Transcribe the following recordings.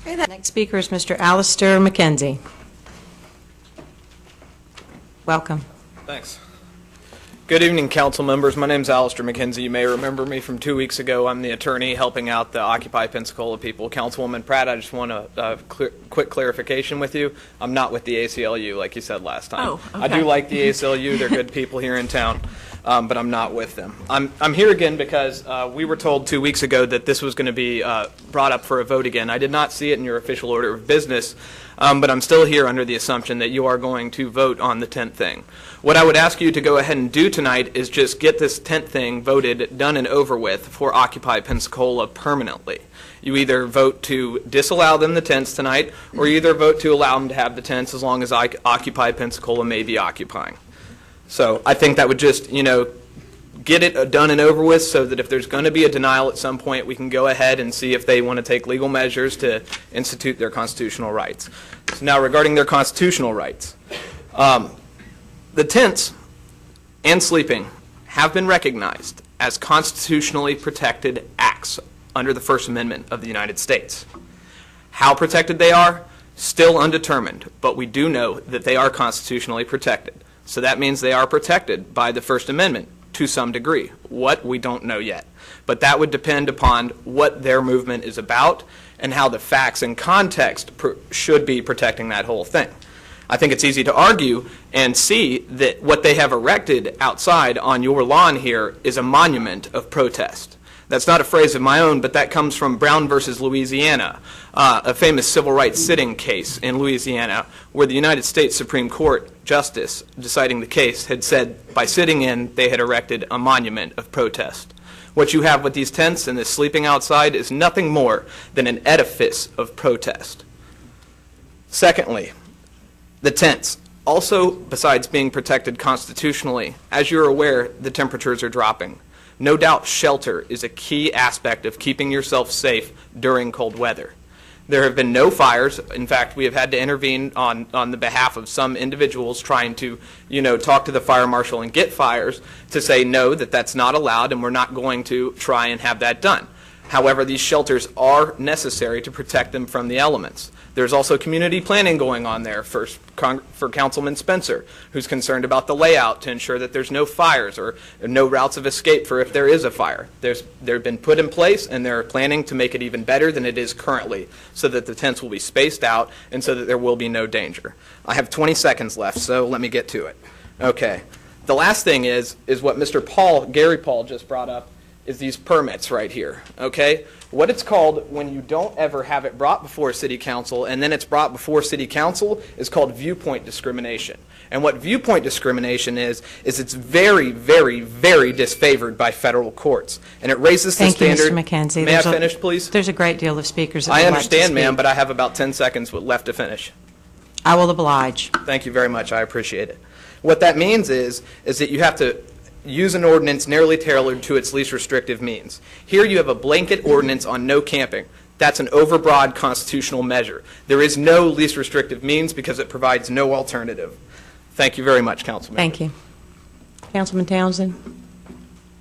Okay, the next speaker is Mr. Alistair McKenzie. Welcome. Thanks. Good evening, council members. My name is Alistair McKenzie. You may remember me from 2 weeks ago. I'm the attorney helping out the Occupy Pensacola people. Councilwoman Pratt, I just want a quick clarification with you. I'm not with the ACLU, like you said last time. Oh, okay. I do like the ACLU. They're good people here in town, but I'm not with them. I'm here again because we were told 2 weeks ago that this was going to be brought up for a vote again. I did not see it in your official order of business, but I'm still here under the assumption that you are going to vote on the tent thing. What I would ask you to go ahead and do tonight is just get this tent thing voted, done and over with for Occupy Pensacola permanently. You either vote to disallow them the tents tonight, or you either vote to allow them to have the tents as long as Occupy Pensacola may be occupying. So I think that would just, get it done and over with so that if there's going to be a denial at some point, we can go ahead and see if they want to take legal measures to institute their constitutional rights. So now regarding their constitutional rights, the tents and sleeping have been recognized as constitutionally protected acts under the First Amendment of the United States. How protected they are, still undetermined, but we do know that they are constitutionally protected. So that means they are protected by the First Amendment to some degree. What, we don't know yet. But that would depend upon what their movement is about and how the facts and context should be protecting that whole thing. I think it's easy to argue and see that what they have erected outside on your lawn here is a monument of protest. That's not a phrase of my own, but that comes from Brown versus Louisiana, a famous civil rights sitting case in Louisiana where the United States Supreme Court justice deciding the case had said by sitting in they had erected a monument of protest. What you have with these tents and this sleeping outside is nothing more than an edifice of protest. Secondly, the tents. Also, besides being protected constitutionally, as you're aware, the temperatures are dropping. No doubt shelter is a key aspect of keeping yourself safe during cold weather. There have been no fires. In fact, we have had to intervene on the behalf of some individuals trying to, talk to the fire marshal and get fires to say no, that's not allowed and we're not going to try and have that done. However, these shelters are necessary to protect them from the elements. There's also community planning going on there for Councilman Spencer, who's concerned about the layout to ensure that there's no fires or no routes of escape for if there is a fire. They've been put in place, and they're planning to make it even better than it is currently so that the tents will be spaced out and so that there will be no danger. I have 20 seconds left, so let me get to it. Okay. The last thing is what Mr. Gary Paul just brought up, is these permits right here, okay? What it's called when you don't ever have it brought before City Council and then it's brought before City Council is called viewpoint discrimination. And what viewpoint discrimination is it's very, very, very disfavored by federal courts. And it raises the standard. Thank you, Mr. McKenzie. May I finish, please? There's a great deal of speakers that I would like to understand, speak. ma'am, but I have about 10 seconds left to finish. I will oblige. Thank you very much. I appreciate it. What that means is that you have to use an ordinance narrowly tailored to its least restrictive means. Here you have a blanket ordinance on no camping. That's an overbroad constitutional measure. There is no least restrictive means because it provides no alternative. Thank you very much, Councilman. Thank you. Councilman Townsend.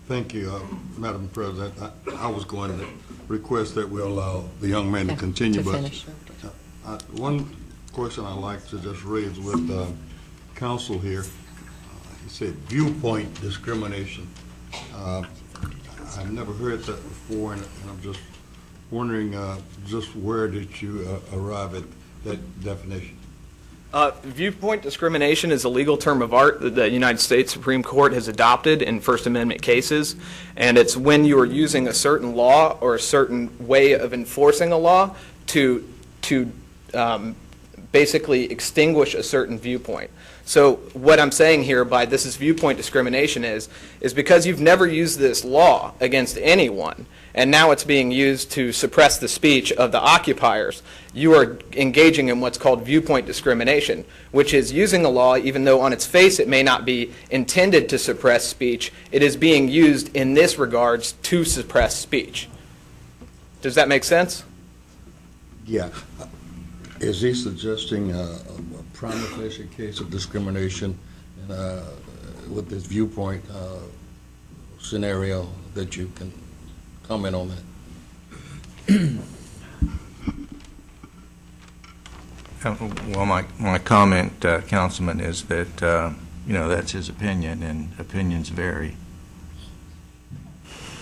Thank you, Madam President. I was going to request that we allow the young man to continue, but finish. one question I'd like to just raise with council here. You said viewpoint discrimination. I've never heard that before, and I'm just wondering just where did you arrive at that definition? Viewpoint discrimination is a legal term of art that the United States Supreme Court has adopted in First Amendment cases, and it's when you are using a certain law or a certain way of enforcing a law to basically extinguish a certain viewpoint. So what I'm saying here by this is viewpoint discrimination is because you've never used this law against anyone, and now it's being used to suppress the speech of the occupiers, you are engaging in what's called viewpoint discrimination, which is using a law even though on its face it may not be intended to suppress speech, it is being used in this regards to suppress speech. Does that make sense? Yeah. Is he suggesting a prima facie case of discrimination with this viewpoint scenario that you can comment on that? Well, my comment, Councilman, is that, that's his opinion, and opinions vary.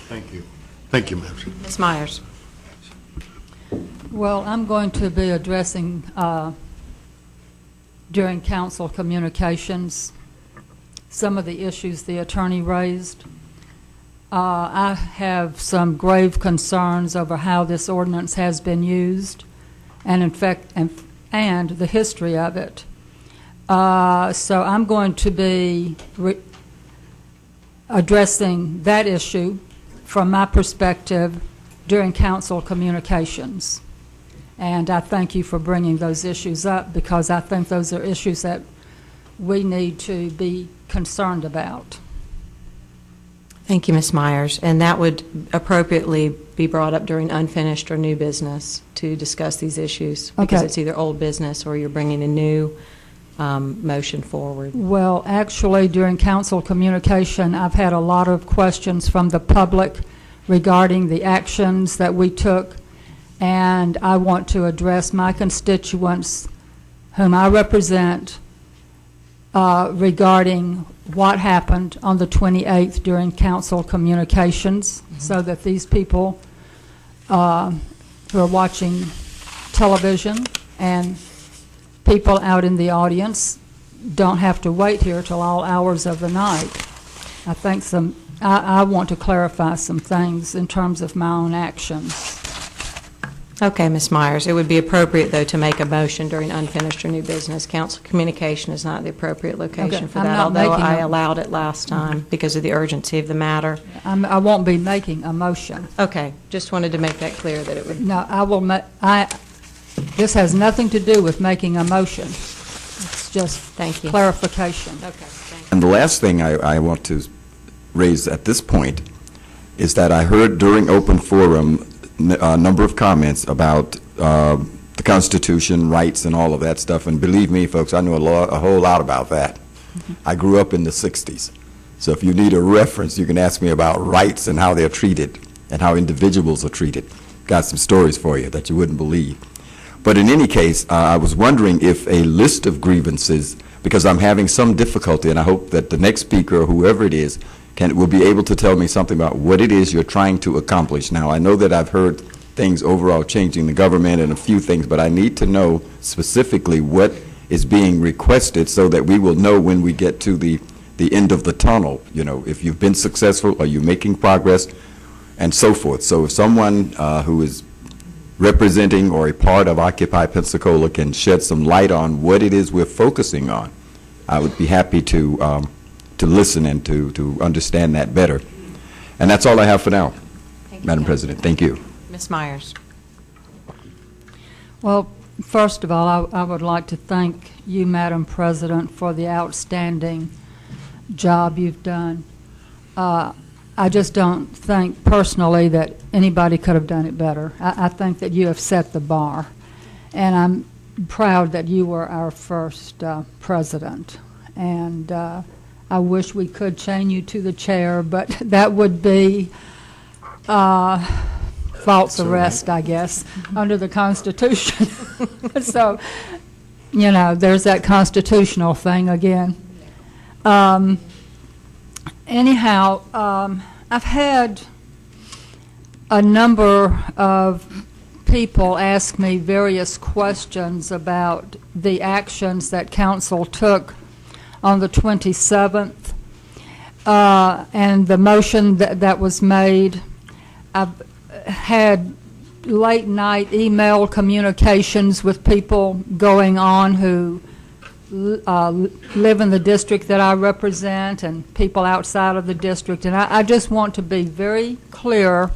Thank you. Thank you, Ms. Ms. Myers. Well, I'm going to be addressing during council communications some of the issues the attorney raised. I have some grave concerns over how this ordinance has been used, and in fact, and the history of it. So I'm going to be addressing that issue from my perspective during council communications. And I thank you for bringing those issues up, because I think those are issues that we need to be concerned about. Thank you, Ms. Myers. And that would appropriately be brought up during unfinished or new business to discuss these issues, because Okay. it's either old business or you're bringing a new motion forward. Well, actually, during council communication, I've had a lot of questions from the public regarding the actions that we took, and I want to address my constituents, whom I represent, regarding what happened on the 28th during council communications, so that these people who are watching television and people out in the audience don't have to wait here till all hours of the night. I think I want to clarify some things in terms of my own actions. Okay, Ms. Myers. It would be appropriate, though, to make a motion during unfinished or new business. Council communication is not the appropriate location Okay, for I'm that, not although making I a- allowed it last time because of the urgency of the matter. I won't be making a motion. Okay, just wanted to make that clear that it would. No, I will. This has nothing to do with making a motion. It's just Thank you. clarification. Okay, thank you. And the last thing I want to raise at this point is that I heard during open forum a number of comments about the Constitution, rights, and all of that stuff. And believe me, folks, I know a whole lot about that. I grew up in the 60s. So if you need a reference, you can ask me about rights and how they're treated and how individuals are treated. Got some stories for you that you wouldn't believe. But in any case, I was wondering if a list of grievances, because I'm having some difficulty, and I hope that the next speaker, or whoever it is, will be able to tell me something about what it is you're trying to accomplish. Now, I know that I've heard things overall changing the government and a few things, but I need to know specifically what is being requested so that we will know when we get to the end of the tunnel, if you've been successful, are you making progress, and so forth. So if someone who is representing or a part of Occupy Pensacola can shed some light on what it is we're focusing on, I would be happy to listen and to understand that better. And that's all I have for now, Madam President. Thank you. Ms. Myers. Well, first of all, I would like to thank you, Madam President, for the outstanding job you've done. I just don't think personally that anybody could have done it better. I think that you have set the bar, and I'm proud that you were our first president. And I wish we could chain you to the chair, but that would be false arrest, I guess, under the Constitution. So, there's that constitutional thing again. Anyhow, I've had a number of people ask me various questions about the actions that council took on the 27th and the motion that was made. I've had late night email communications with people going on who live in the district that I represent and people outside of the district. And I just want to be very clear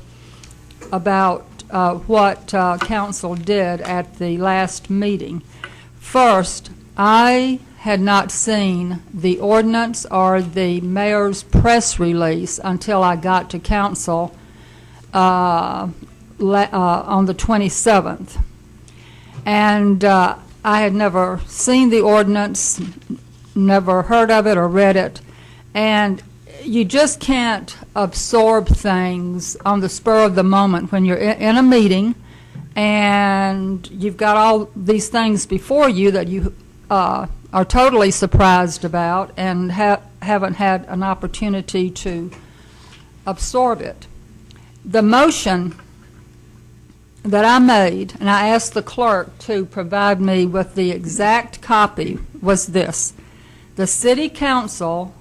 about what council did at the last meeting. First, I had not seen the ordinance or the mayor's press release until I got to council on the 27th. And I had never seen the ordinance, never heard of it or read it, and you just can't absorb things on the spur of the moment when you're in a meeting and you've got all these things before you that you are totally surprised about and haven't had an opportunity to absorb it. The motion that I made, and I asked the clerk to provide me with the exact copy, was this: the city council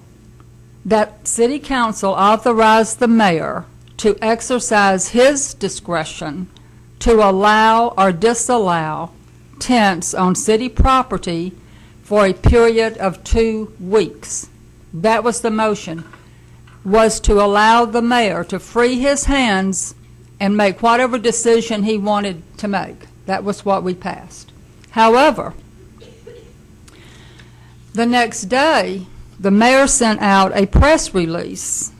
authorized the mayor to exercise his discretion to allow or disallow tents on city property for a period of 2 weeks. That was the motion, was to allow the mayor to free his hands and make whatever decision he wanted to make. That was what we passed. However, the next day, the mayor sent out a press release,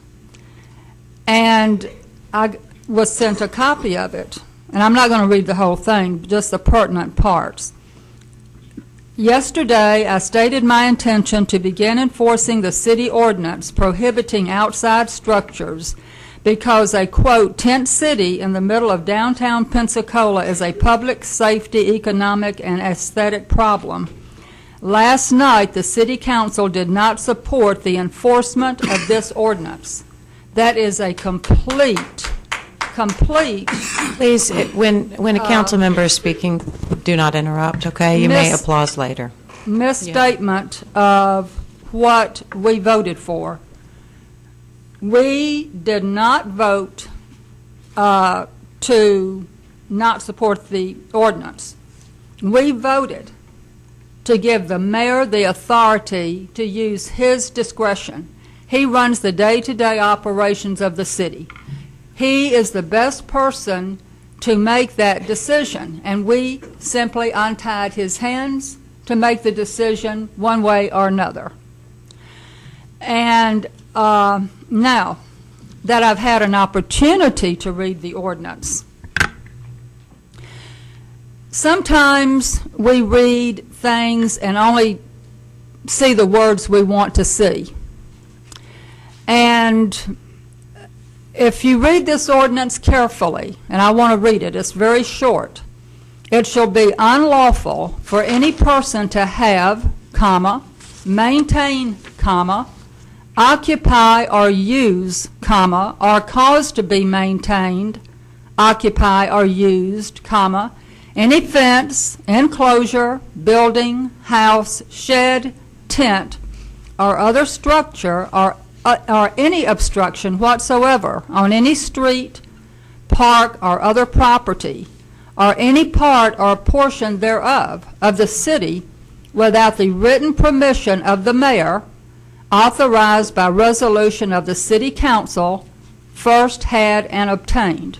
and I was sent a copy of it. And I'm not going to read the whole thing, just the pertinent parts. Yesterday, I stated my intention to begin enforcing the city ordinance prohibiting outside structures because a, quote, tent city in the middle of downtown Pensacola is a public safety, economic, and aesthetic problem. Last night, the city council did not support the enforcement of this ordinance. That is a complete. Please, when a council member is speaking, do not interrupt, okay? You may applause later. Misstatement of what we voted for. We did not vote to not support the ordinance. We voted to give the mayor the authority to use his discretion. He runs the day-to-day operations of the city. He is the best person to make that decision, and we simply untied his hands to make the decision one way or another. And now that I've had an opportunity to read the ordinance, sometimes we read things and only see the words we want to see. And if you read this ordinance carefully, and I want to read it, it's very short. It shall be unlawful for any person to have, comma, maintain, comma, occupy or use, comma, or cause to be maintained, occupy or used, comma, any fence, enclosure, building, house, shed, tent, or other structure or any obstruction whatsoever on any street, park, or other property, or any part or portion thereof of the city without the written permission of the mayor, authorized by resolution of the city council, first had and obtained.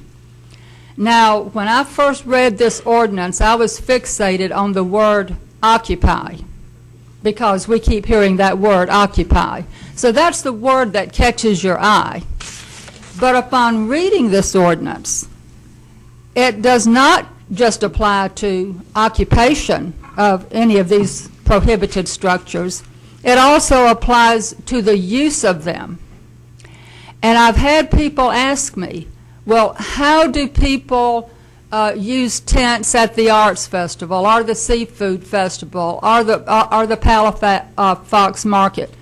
Now, when I first read this ordinance, I was fixated on the word occupy, because we keep hearing that word, occupy. So that's the word that catches your eye. But upon reading this ordinance, it does not just apply to occupation of any of these prohibited structures. It also applies to the use of them. And I've had people ask me, well, how do people use tents at the Arts Festival or the Seafood Festival or the Palafox Market?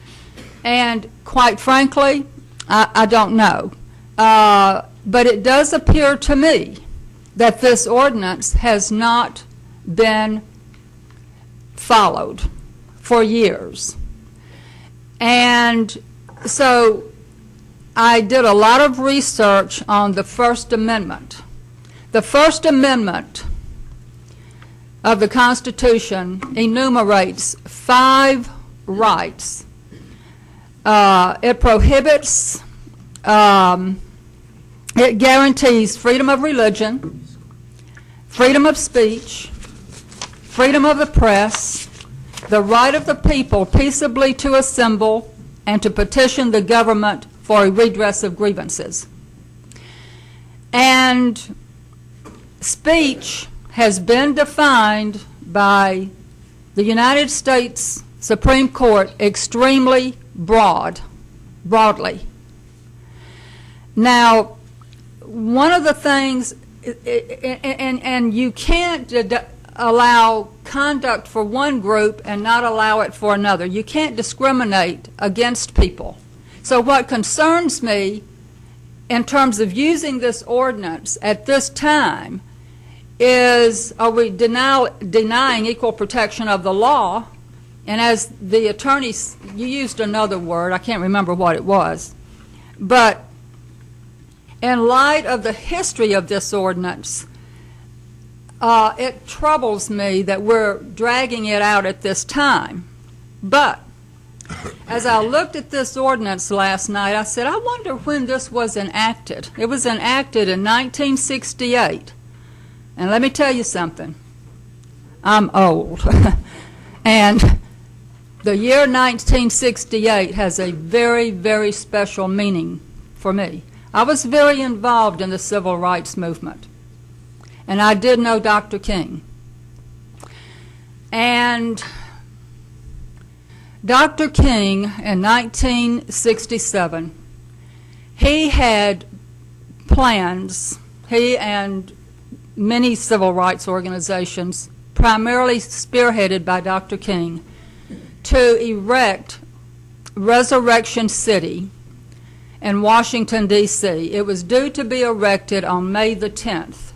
And quite frankly, I don't know. But it does appear to me that this ordinance has not been followed for years. And so I did a lot of research on the First Amendment. The First Amendment of the Constitution enumerates 5 rights. It prohibits, it guarantees freedom of religion, freedom of speech, freedom of the press, the right of the people peaceably to assemble and to petition the government for a redress of grievances. And speech has been defined by the United States Supreme Court extremely broadly. Now, one of the things and you can't allow conduct for one group and not allow it for another. You can't discriminate against people. So what concerns me in terms of using this ordinance at this time is, are we denying equal protection of the law? And as the attorney, you used another word, I can't remember what it was, but in light of the history of this ordinance, it troubles me that we're dragging it out at this time. But as I looked at this ordinance last night, I said, I wonder when this was enacted. It was enacted in 1968. And let me tell you something. I'm old. And the year 1968 has a very, very special meaning for me. I was very involved in the civil rights movement. And I did know Dr. King. And Dr. King, in 1967, he had plans, he and many civil rights organizations, primarily spearheaded by Dr. King, to erect Resurrection City in Washington, D.C. It was due to be erected on May the 10th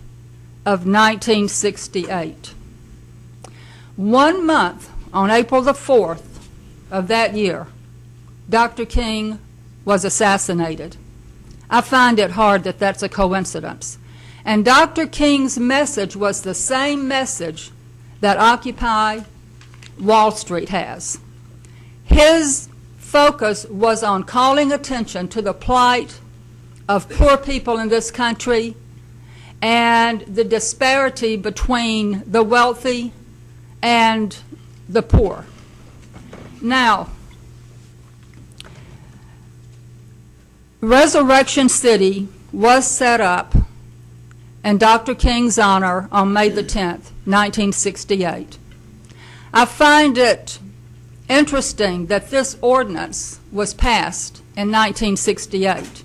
of 1968. 1 month, on April the 4th of that year, Dr. King was assassinated. I find it hard that that's a coincidence. And Dr. King's message was the same message that Occupy Wall Street has. His focus was on calling attention to the plight of poor people in this country and the disparity between the wealthy and the poor. Now, Resurrection City was set up in Dr. King's honor on May the 10th, 1968. I find it interesting that this ordinance was passed in 1968.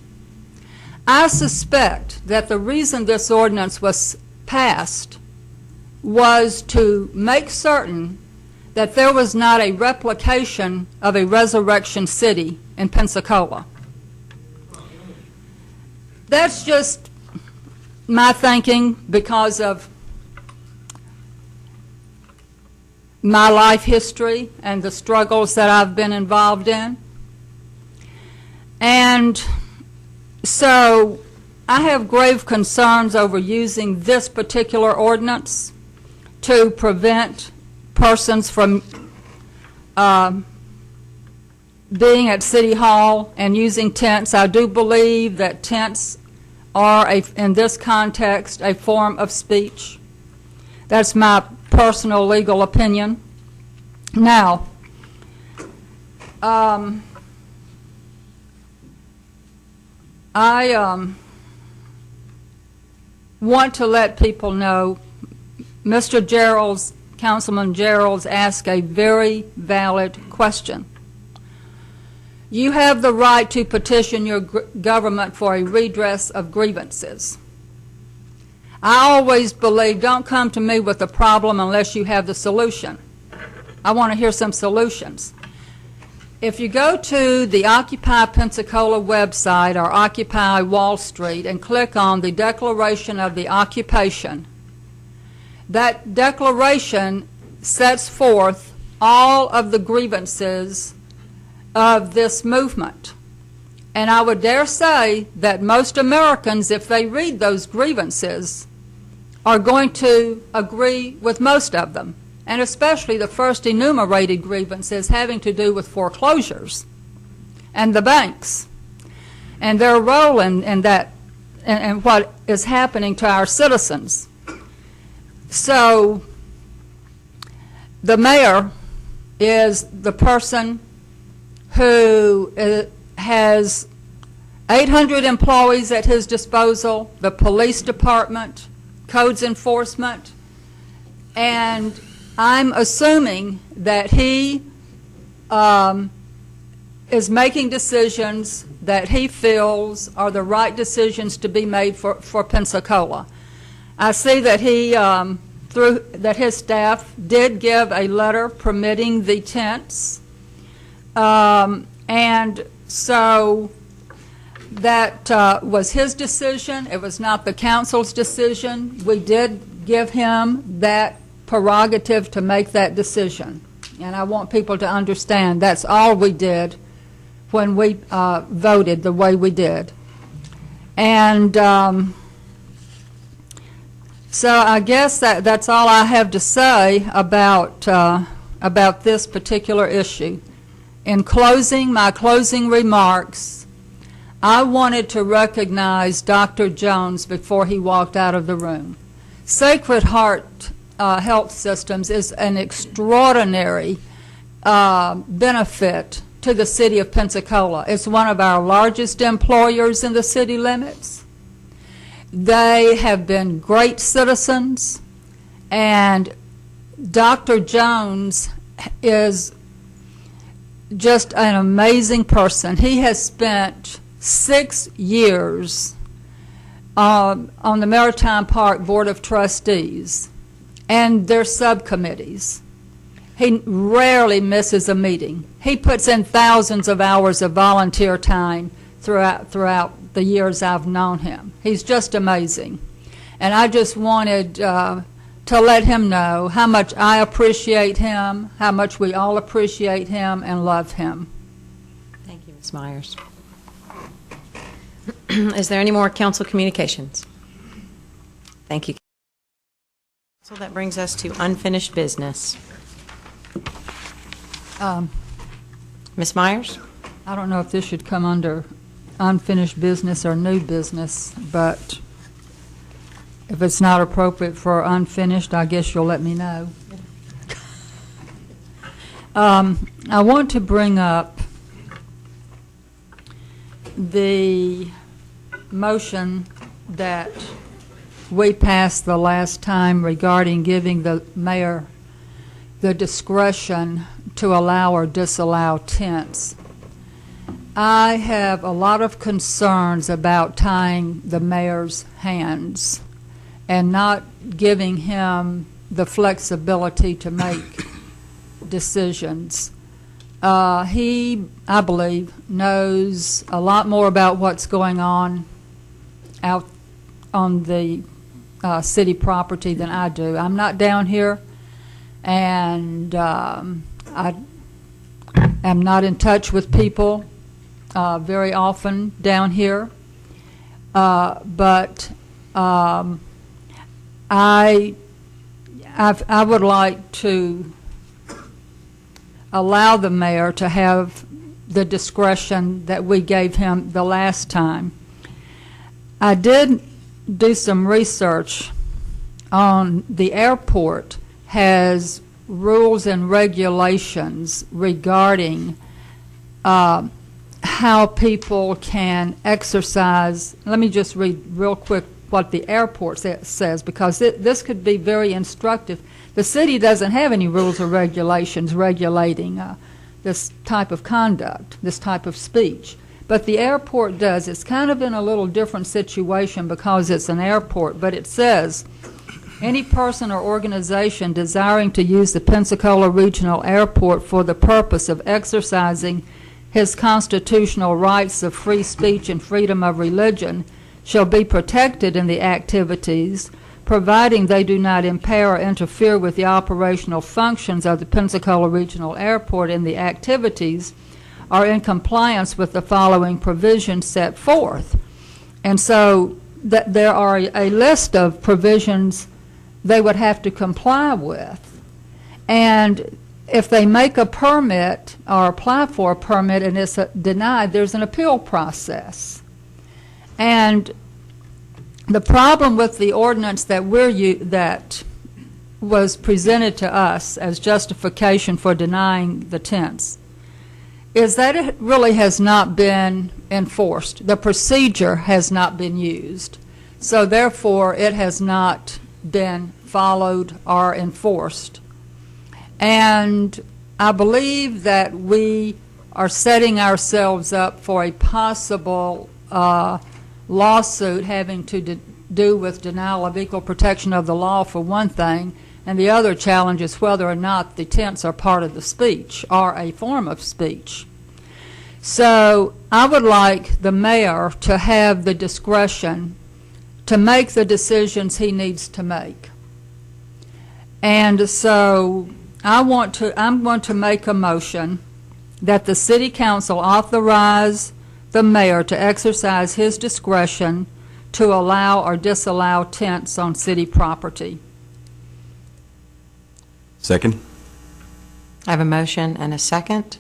I suspect that the reason this ordinance was passed was to make certain that there was not a replication of a Resurrection City in Pensacola. That's just my thinking because of my life history and the struggles that I've been involved in. And so I have grave concerns over using this particular ordinance to prevent persons from being at City Hall and using tents. I do believe that tents are, in this context, a form of speech. That's my personal legal opinion. Now, I want to let people know Mr. Gerald's, Councilman Gerald's asked a very valid question. You have the right to petition your government for a redress of grievances. I always believe, don't come to me with a problem unless you have the solution. I want to hear some solutions. If you go to the Occupy Pensacola website or Occupy Wall Street and click on the Declaration of the Occupation, that declaration sets forth all of the grievances of this movement. And I would dare say that most Americans, if they read those grievances, are going to agree with most of them, and especially the first enumerated grievances having to do with foreclosures and the banks and their role in that and what is happening to our citizens. So the mayor is the person who has 800 employees at his disposal, the police department, codes enforcement, and I'm assuming that he is making decisions that he feels are the right decisions to be made for Pensacola. I see that that his staff did give a letter permitting the tents. And so that was his decision. It was not the council's decision. We did give him that prerogative to make that decision. And I want people to understand that's all we did when we voted the way we did. And so I guess that's all I have to say about this particular issue. In closing, my closing remarks, I wanted to recognize Dr. Jones before he walked out of the room. Sacred Heart Health Systems is an extraordinary benefit to the city of Pensacola. It's one of our largest employers in the city limits. They have been great citizens, and Dr. Jones is just an amazing person. He has spent 6 years on the Maritime Park Board of Trustees and their subcommittees. He rarely misses a meeting. He puts in thousands of hours of volunteer time throughout the years I've known him. He's just amazing. And I just wanted to let him know how much I appreciate him, how much we all appreciate him and love him. Thank you, Ms. Myers. Is there any more council communications? Thank you. So that brings us to unfinished business. Ms. Myers? I don't know if this should come under unfinished business or new business, but if it's not appropriate for unfinished, I guess you'll let me know. I want to bring up the motion that we passed the last time regarding giving the mayor the discretion to allow or disallow tents. I have a lot of concerns about tying the mayor's hands and not giving him the flexibility to make decisions. He, I believe, knows a lot more about what's going on out on the city property than I do. I'm not down here, and I am not in touch with people very often down here, but I would like to allow the mayor to have the discretion that we gave him the last time. I did do some research on the airport has rules and regulations regarding how people can exercise. Let me just read real quick what the airport says, because this could be very instructive. The city doesn't have any rules or regulations regulating this type of conduct, this type of speech. But the airport does. It's kind of in a little different situation because it's an airport, but it says, any person or organization desiring to use the Pensacola Regional Airport for the purpose of exercising his constitutional rights of free speech and freedom of religion shall be protected in the activities, providing they do not impair or interfere with the operational functions of the Pensacola Regional Airport, and the activities are in compliance with the following provisions set forth. And so there are a list of provisions they would have to comply with. And if they make a permit or apply for a permit and it's denied, there's an appeal process. And the problem with the ordinance that that was presented to us as justification for denying the tents is that it really has not been enforced. The procedure has not been used. So therefore, it has not been followed or enforced. And I believe that we are setting ourselves up for a possible lawsuit having to do with denial of equal protection of the law for one thing, and the other challenge is whether or not the tents are part of the speech or a form of speech. So I would like the mayor to have the discretion to make the decisions he needs to make. And so I'm going to make a motion that the city council authorize the mayor to exercise his discretion to allow or disallow tents on city property. Second? I have a motion and a second.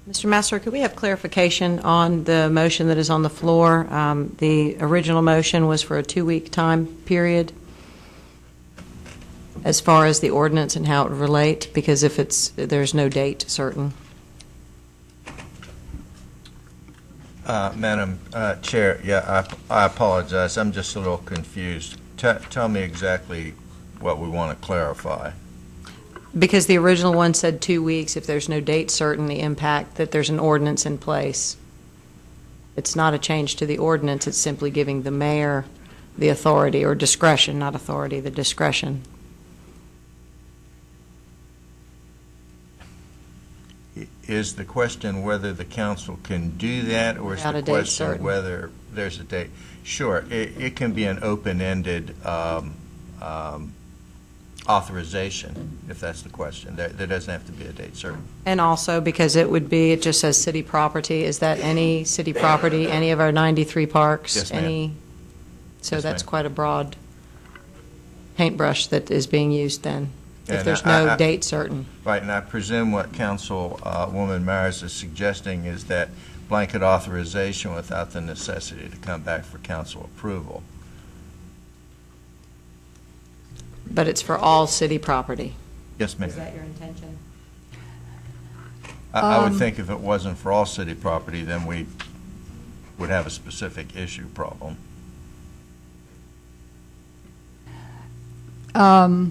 Mr. Massler, could we have clarification on the motion that is on the floor? The original motion was for a 2-week time period as far as the ordinance and how it would relate, because if there's no date certain. Madam Chair, yeah, I apologize. I'm just a little confused. Tell me exactly what we want to clarify. Because the original one said 2 weeks, if there's no date certain, the impact that there's an ordinance in place. It's not a change to the ordinance, it's simply giving the mayor the authority, or discretion, not authority, the discretion. Is the question whether the council can do that, or is Without the a date question certain. whether there's a date? Sure, it can be an open-ended authorization, if that's the question. There doesn't have to be a date certain. And also because it just says city property. Is that any city property, any of our 93 parks? Yes, ma'am. So Yes, that's ma'am. quite a broad paintbrush that is being used then, if And there's I- no date certain. Right, and I presume what Councilwoman Myers is suggesting is that blanket authorization without the necessity to come back for council approval. But it's for all city property. Yes, ma'am. Is that your intention? I would think if it wasn't for all city property, then we would have a specific issue problem. I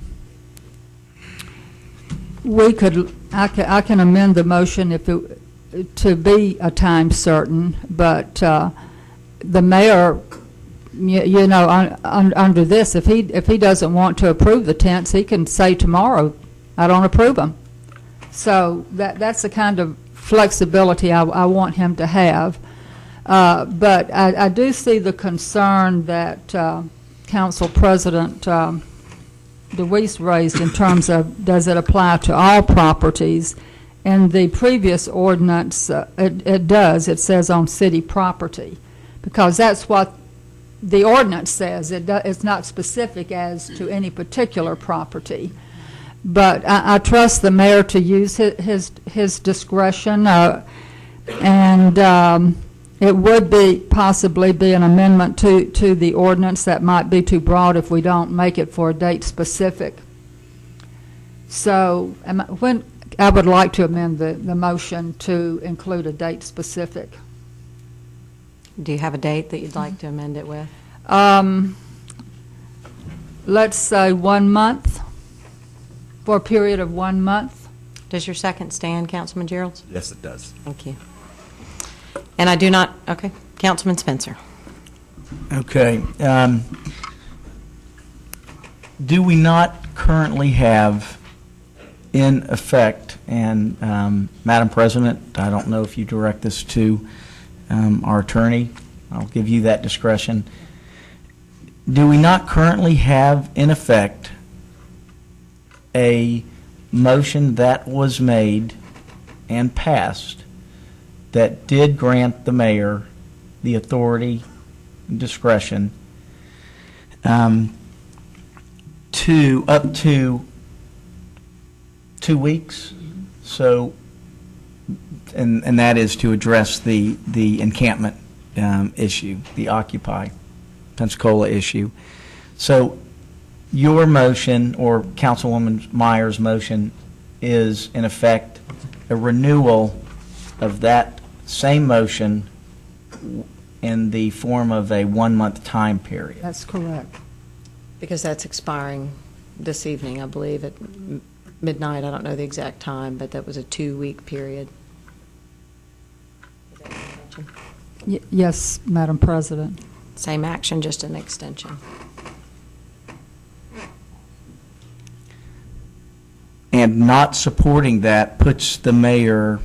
can amend the motion to be a time certain, but the mayor, under this, if he doesn't want to approve the tents, he can say tomorrow, I don't approve them. So that's the kind of flexibility I want him to have. But I do see the concern that Council President DeWeese raised in terms of, does it apply to all properties? In the previous ordinance, it does. It says on city property, because that's what the ordinance says. It's not specific as to any particular property. But I trust the mayor to use his discretion, and it would possibly be an amendment to the ordinance that might be too broad if we don't make it for a date specific. So when I would like to amend the motion to include a date specific. Do you have a date that you'd like to amend it with? Let's say 1 month, for a period of 1 month. Does your second stand, Councilman Geralds? Yes, it does. Thank you. And I do not, okay, Councilman Spencer. Okay. Do we not currently have in effect, and Madam President, I don't know if you direct this to our attorney, I'll give you that discretion. Do we not currently have in effect a motion that was made and passed that did grant the mayor the authority and discretion to up to 2 weeks? So, and that is to address the encampment issue, the Occupy Pensacola issue. So your motion, or Councilwoman Myers' motion, is in effect a renewal of that same motion in the form of a 1 month time period. That's correct. Because that's expiring this evening, I believe, at midnight. I don't know the exact time, but that was a 2-week period. Is that your intention? Yes, Madam President. Same action, just an extension. And not supporting that puts the mayor,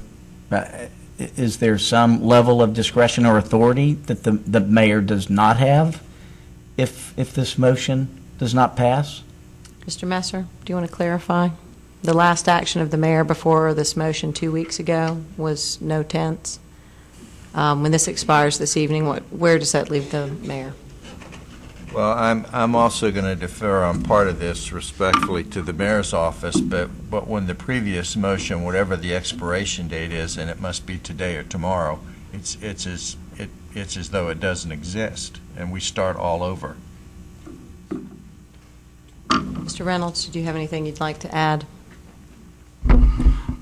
is there some level of discretion or authority that the mayor does not have if this motion does not pass? Mr. Messer, do you want to clarify? The last action of the mayor before this motion 2 weeks ago was no tents. When this expires this evening, where does that leave the mayor? Well, I'm also going to defer on part of this respectfully to the mayor's office, but when the previous motion, whatever the expiration date is, and it must be today or tomorrow, it's as though it doesn't exist, and we start all over. Mr. Reynolds, do you have anything you'd like to add?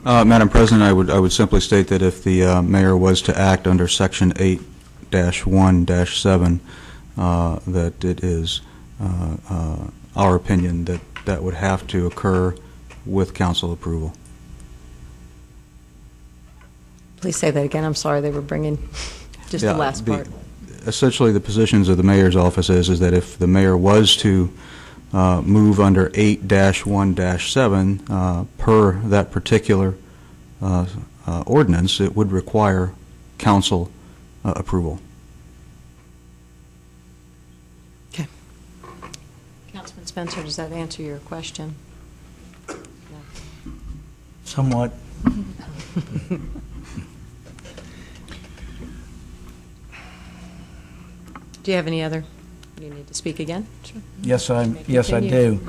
Madam President, I would simply state that if the mayor was to act under Section 8-1-7, that it is our opinion that that would have to occur with council approval. Please say that again. I'm sorry, they were bringing just the last part. Essentially, the positions of the mayor's office is that if the mayor was to move under 8-1-7 per that particular ordinance, it would require council approval. Okay. Councilman Spencer, does that answer your question? No. Somewhat. Do you have any other? You need to speak again? Sure. Yes, I Continue. do.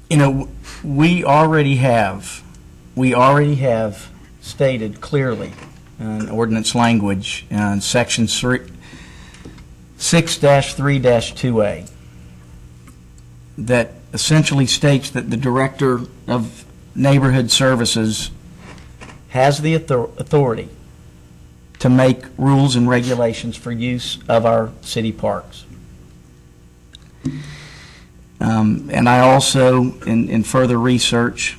You know, we already have stated clearly in ordinance language in Section 6-3-2A that essentially states that the Director of Neighborhood Services has the authority to make rules and regulations for use of our city parks. And I also, in further research,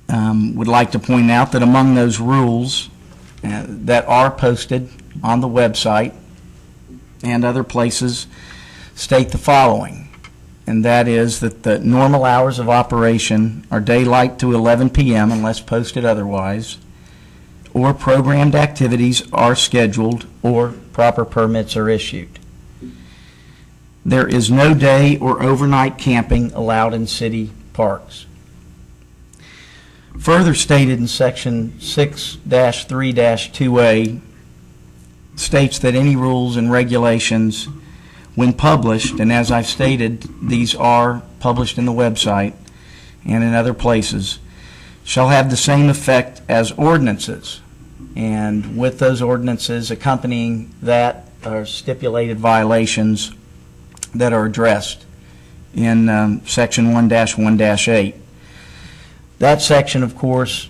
would like to point out that among those rules that are posted on the website and other places state the following, and that is that the normal hours of operation are daylight to 11 p.m. unless posted otherwise, or programmed activities are scheduled or proper permits are issued. There is no day or overnight camping allowed in city parks. Further stated in Section 6-3-2A states that any rules and regulations, when published, and as I've stated, these are published in the website and in other places, shall have the same effect as ordinances. And with those ordinances accompanying that are stipulated violations that are addressed in Section 1-1-8. That section, of course,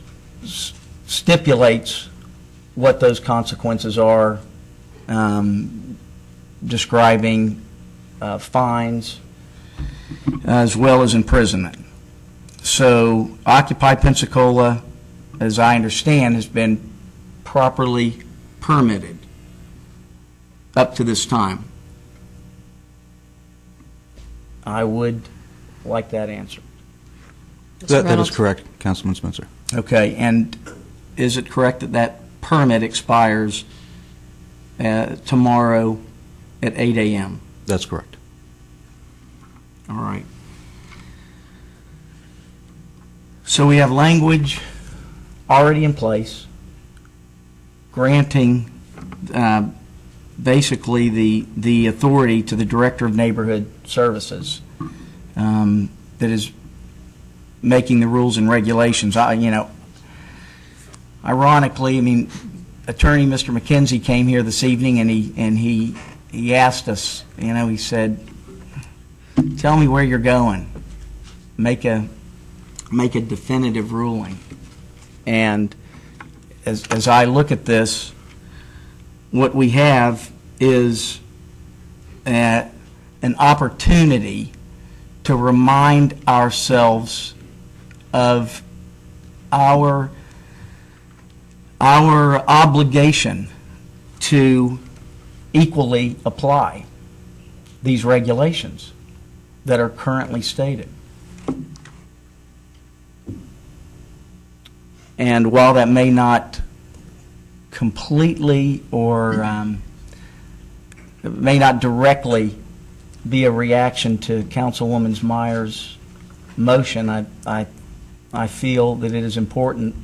stipulates what those consequences are, describing fines as well as imprisonment. So Occupy Pensacola, as I understand, has been properly permitted up to this time. I would like that answer. That is correct, Councilman Spencer. Okay, and is it correct that that permit expires tomorrow at 8 a.m.? That's correct. All right. So we have language already in place granting basically the authority to the Director of Neighborhood Services that is making the rules and regulations. Ironically, I mean, Attorney Mr. McKenzie came here this evening and he asked us, he said, tell me where you're going. Make a definitive ruling. And as I look at this, what we have is an opportunity to remind ourselves of our obligation to equally apply these regulations that are currently stated. And while that may not completely or may not directly be a reaction to Councilwoman Myers' motion, I feel that it is important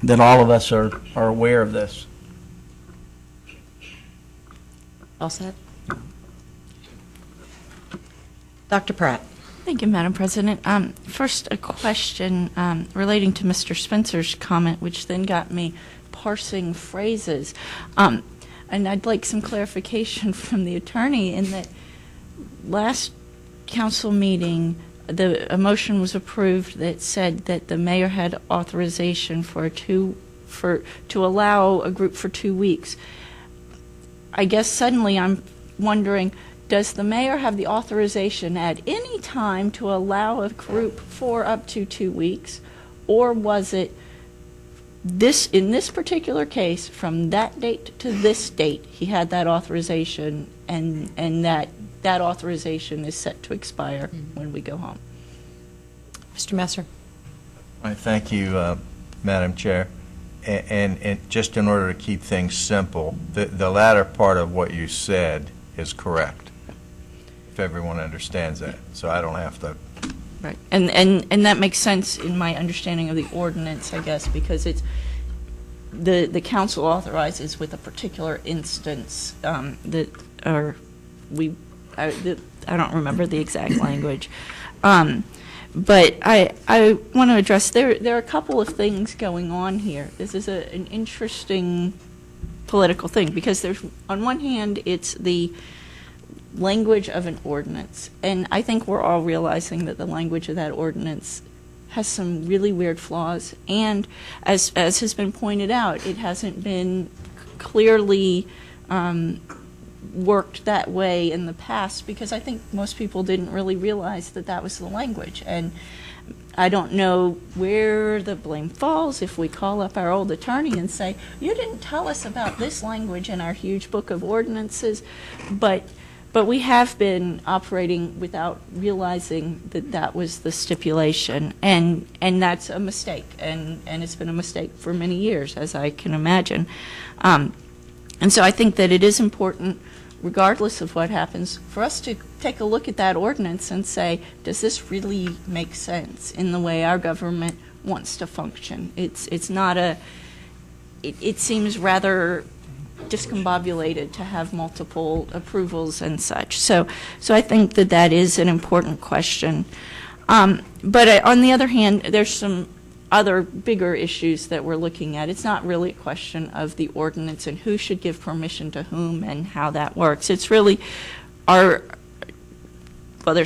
that all of us are aware of this. All set? Dr. Pratt. Thank you, Madam President. First, a question relating to Mr. Spencer's comment, which then got me parsing phrases. And I'd like some clarification from the attorney in that last council meeting, a motion was approved that said that the mayor had authorization to allow a group for 2 weeks. I guess suddenly I'm wondering, does the mayor have the authorization at any time to allow a group for up to 2 weeks, or was it in this particular case from that date to this date he had that authorization, and that authorization is set to expire when we go home? Mr. Messer. I thank you, Madam Chair. And just in order to keep things simple, the latter part of what you said is correct, if everyone understands that, so I don't have to. Right, and that makes sense in my understanding of the ordinance, I guess, because it's the council authorizes with a particular instance I don't remember the exact language, but I want to address there are a couple of things going on here. This is an interesting political thing, because there's, on one hand, it's the language of an ordinance, and I think we're all realizing that the language of that ordinance has some really weird flaws, and as has been pointed out, it hasn't been clearly worked that way in the past, because I think most people didn't really realize that that was the language. And I don't know where the blame falls if we call up our old attorney and say, you didn't tell us about this language in our huge book of ordinances, but we have been operating without realizing that that was the stipulation, and that's a mistake, and it's been a mistake for many years, as I can imagine. And so I think that it is important, regardless of what happens, for us to take a look at that ordinance and say, does this really make sense in the way our government wants to function? It's not it seems rather discombobulated to have multiple approvals and such. So I think that is an important question. But on the other hand, there's some other bigger issues that we're looking at. It's not really a question of the ordinance and who should give permission to whom and how that works. It's really there's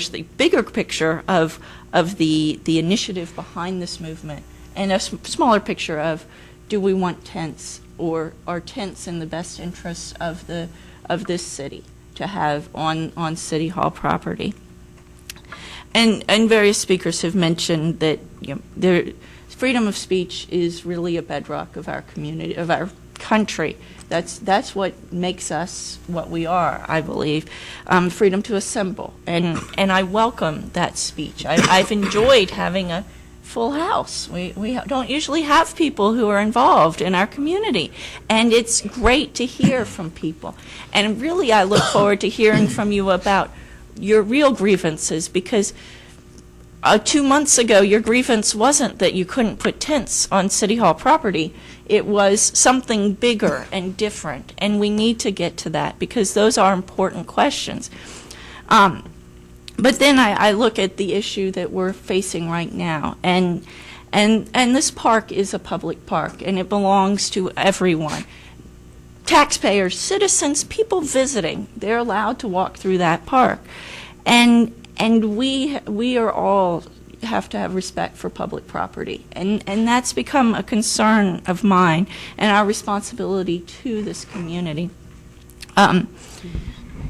the bigger picture of the initiative behind this movement, and a smaller picture of, do we want tents, or are tents in the best interests of this city to have on City Hall property? And various speakers have mentioned that freedom of speech is really a bedrock of our community, of our country. That's what makes us what we are, I believe. Freedom to assemble, and I welcome that speech. I've enjoyed having a full house. We don't usually have people who are involved in our community, and it's great to hear from people. And really, I look forward to hearing from you about your real grievances, because 2 months ago, your grievance wasn't that you couldn't put tents on City Hall property. It was something bigger and different, and we need to get to that, because those are important questions. But then I look at the issue that we're facing right now, and this park is a public park, and it belongs to everyone. Taxpayers, citizens, people visiting, they're allowed to walk through that park. And we are all have to have respect for public property, and that's become a concern of mine and our responsibility to this community.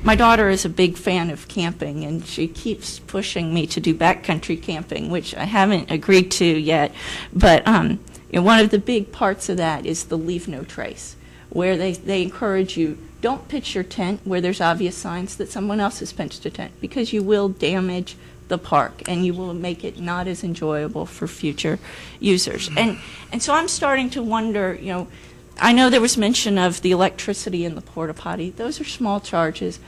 My daughter is a big fan of camping, and she keeps pushing me to do backcountry camping, which I haven't agreed to yet. But one of the big parts of that is the Leave No Trace, where they encourage you don't pitch your tent where there's obvious signs that someone else has pitched a tent, because you will damage the park and you will make it not as enjoyable for future users. And so I'm starting to wonder, I know there was mention of the electricity in the porta potty. Those are small charges.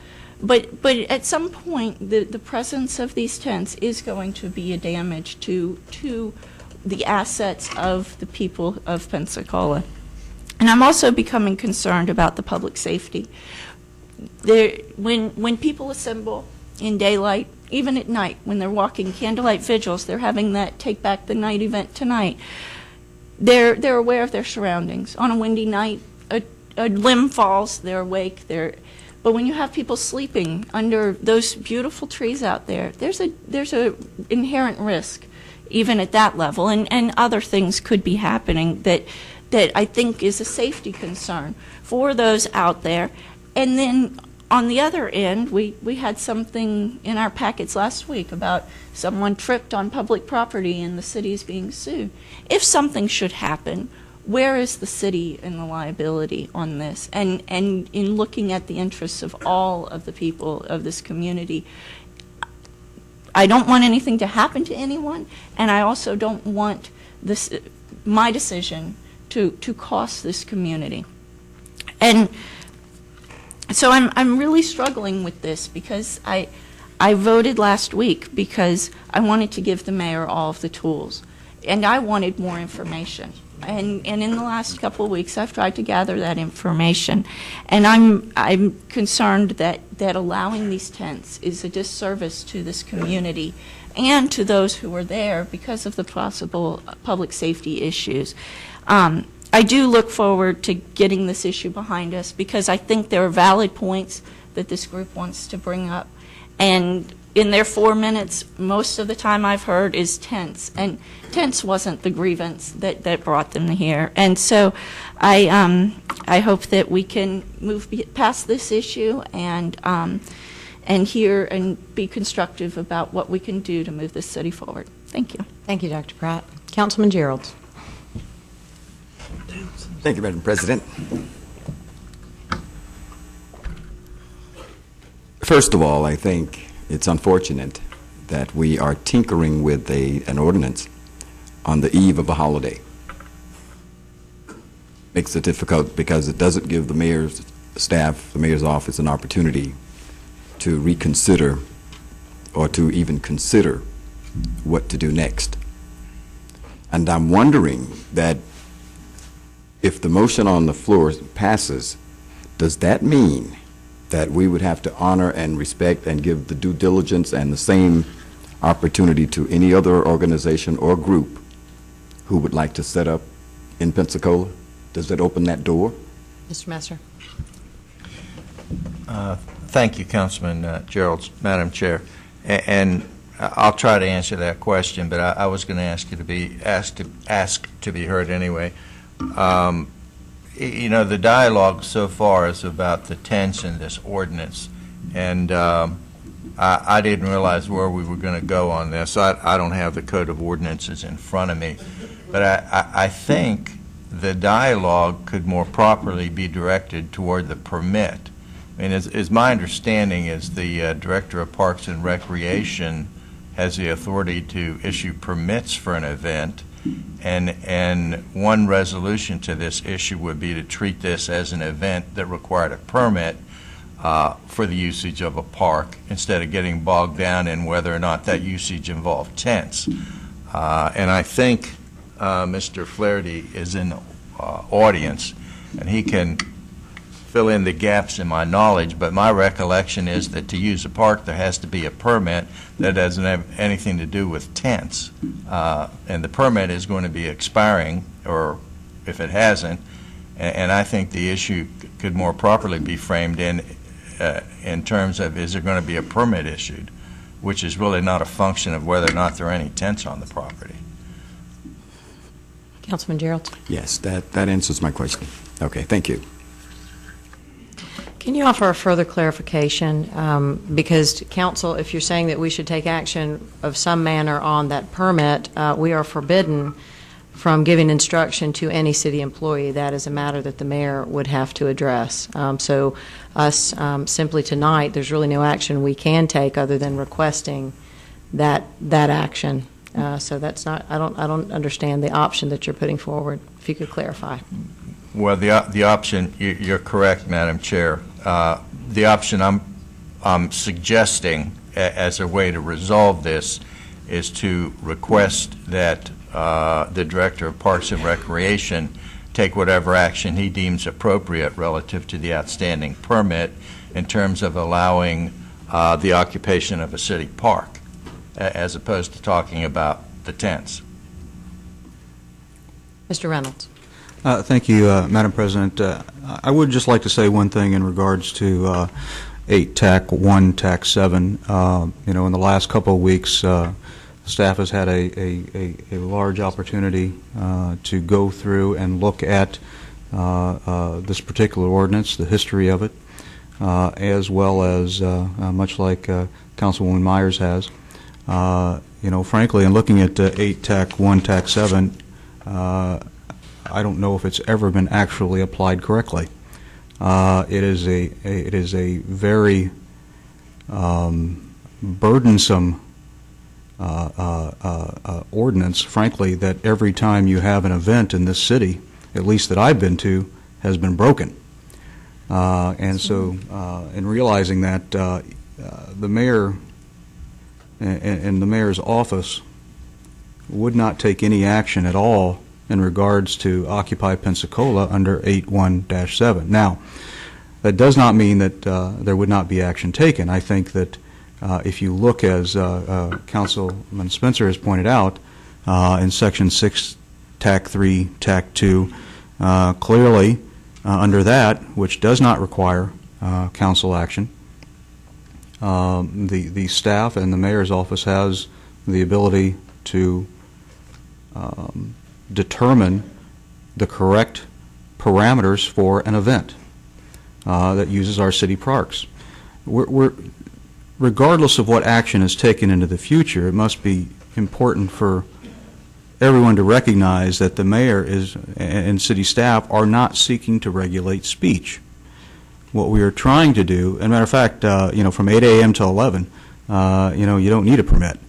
But at some point, the presence of these tents is going to be a damage to the assets of the people of Pensacola. And I'm also becoming concerned about the public safety. When people assemble in daylight, even at night, when they're walking candlelight vigils, they're having that Take Back the Night event tonight. They're aware of their surroundings. On a windy night, a limb falls, they're awake. But when you have people sleeping under those beautiful trees out there, there's a inherent risk, even at that level, and other things could be happening that I think is a safety concern for those out there. And then on the other end, we had something in our packets last week about someone tripped on public property and the city is being sued. If something should happen, where is the city in the liability on this? And in looking at the interests of all of the people of this community, I don't want anything to happen to anyone, and I also don't want my decision to cost this community. And so I'm really struggling with this, because I voted last week because I wanted to give the mayor all of the tools, and I wanted more information. And in the last couple of weeks, I've tried to gather that information, and I'm concerned that allowing these tents is a disservice to this community and to those who are there because of the possible public safety issues. I do look forward to getting this issue behind us, because I think there are valid points that this group wants to bring up. And in their 4 minutes, most of the time I've heard is tents. And tents wasn't the grievance that brought them here. And so I hope that we can move past this issue and hear and be constructive about what we can do to move this city forward. Thank you. Thank you, Dr. Pratt. Councilman Gerald. Thank you, Madam President. First of all, I think it's unfortunate that we are tinkering with an ordinance on the eve of a holiday. Makes it difficult because it doesn't give the mayor's staff, the mayor's office, an opportunity to reconsider or to even consider what to do next. And I'm wondering that if the motion on the floor passes, does that mean that we would have to honor and respect and give the due diligence and the same opportunity to any other organization or group who would like to set up in Pensacola? Does that open that door? Mr. Messer. Thank you, Councilman Gerald, Madam Chair. And I'll try to answer that question, but I was going to ask you to be asked to be heard anyway. The dialogue so far is about the tents in this ordinance, and I didn't realize where we were going to go on this. I don't have the Code of Ordinances in front of me, but I think the dialogue could more properly be directed toward the permit. I mean, as my understanding is, the Director of Parks and Recreation has the authority to issue permits for an event, and one resolution to this issue would be to treat this as an event that required a permit for the usage of a park, instead of getting bogged down in whether or not that usage involved tents. And I think Mr. Flaherty is in the audience, and he can fill in the gaps in my knowledge, but my recollection is that to use a park there has to be a permit that doesn't have anything to do with tents, and the permit is going to be expiring, or if it hasn't, and I think the issue could more properly be framed in terms of, is there going to be a permit issued, which is really not a function of whether or not there are any tents on the property. Councilman Gerald. Yes, that answers my question. Okay, thank you. Can you offer a further clarification? Because council, if you're saying that we should take action of some manner on that permit, we are forbidden from giving instruction to any city employee. That is a matter that the mayor would have to address. So us simply tonight, there's really no action we can take other than requesting that action. So that's not, I don't understand the option that you're putting forward. If you could clarify. Well, the option, you're correct, Madam Chair. The option I'm suggesting as a way to resolve this is to request that the Director of Parks and Recreation take whatever action he deems appropriate relative to the outstanding permit in terms of allowing the occupation of a city park, as opposed to talking about the tents. Mr. Reynolds. Thank you, Madam President. I would just like to say one thing in regards to 8 TAC 1, TAC 7. In the last couple of weeks, staff has had a large opportunity to go through and look at this particular ordinance, the history of it, as well as, much like Councilwoman Myers has. Frankly, in looking at 8 TAC 1, TAC 7, I don't know if it's ever been actually applied correctly. It is a very burdensome ordinance, frankly, that every time you have an event in this city, at least that I've been to, has been broken. And so, in realizing that, the mayor and the mayor's office would not take any action at all in regards to Occupy Pensacola under 8.1-7. Now, that does not mean that there would not be action taken. I think that if you look, as Councilman Spencer has pointed out, in Section 6, TAC 3, TAC 2, clearly under that, which does not require council action, the staff and the mayor's office has the ability to determine the correct parameters for an event that uses our city parks. Regardless of what action is taken into the future, it must be important for everyone to recognize that the mayor and city staff are not seeking to regulate speech. What we are trying to do, and matter of fact, from 8 a.m. to 11, you don't need a permit.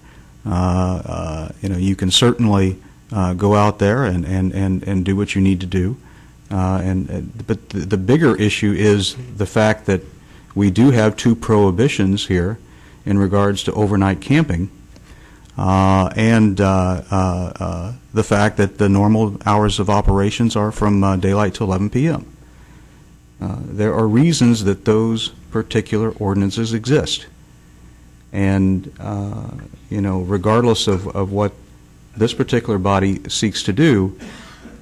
You can certainly go out there and do what you need to do. But the bigger issue is the fact that we do have 2 prohibitions here in regards to overnight camping, and the fact that the normal hours of operations are from daylight to 11 p.m. There are reasons that those particular ordinances exist. And, regardless of what this particular body seeks to do,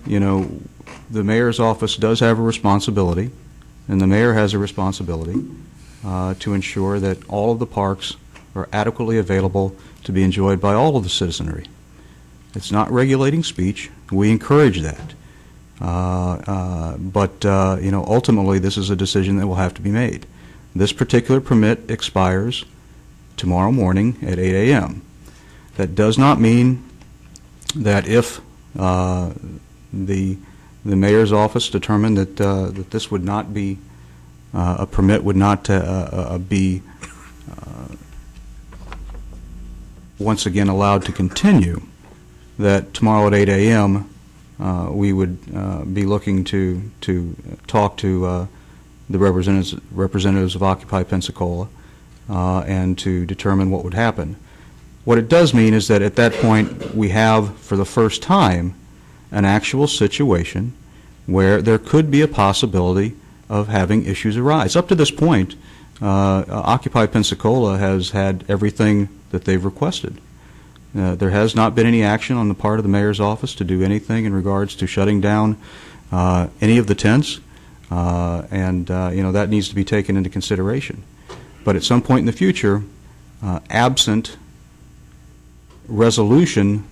the mayor's office does have a responsibility, and the mayor has a responsibility to ensure that all of the parks are adequately available to be enjoyed by all of the citizenry. It's not regulating speech. We encourage that. But ultimately, this is a decision that will have to be made. This particular permit expires tomorrow morning at 8 a.m. That does not mean that if the mayor's office determined that that this would not be a permit would not be once again allowed to continue, that tomorrow at 8 a.m. We would be looking to talk to the representatives of Occupy Pensacola and to determine what would happen. What it does mean is that at that point we have, for the first time, an actual situation where there could be a possibility of having issues arise. Up to this point, Occupy Pensacola has had everything that they've requested. There has not been any action on the part of the mayor's office to do anything in regards to shutting down any of the tents, and that needs to be taken into consideration. But at some point in the future, absent resolution,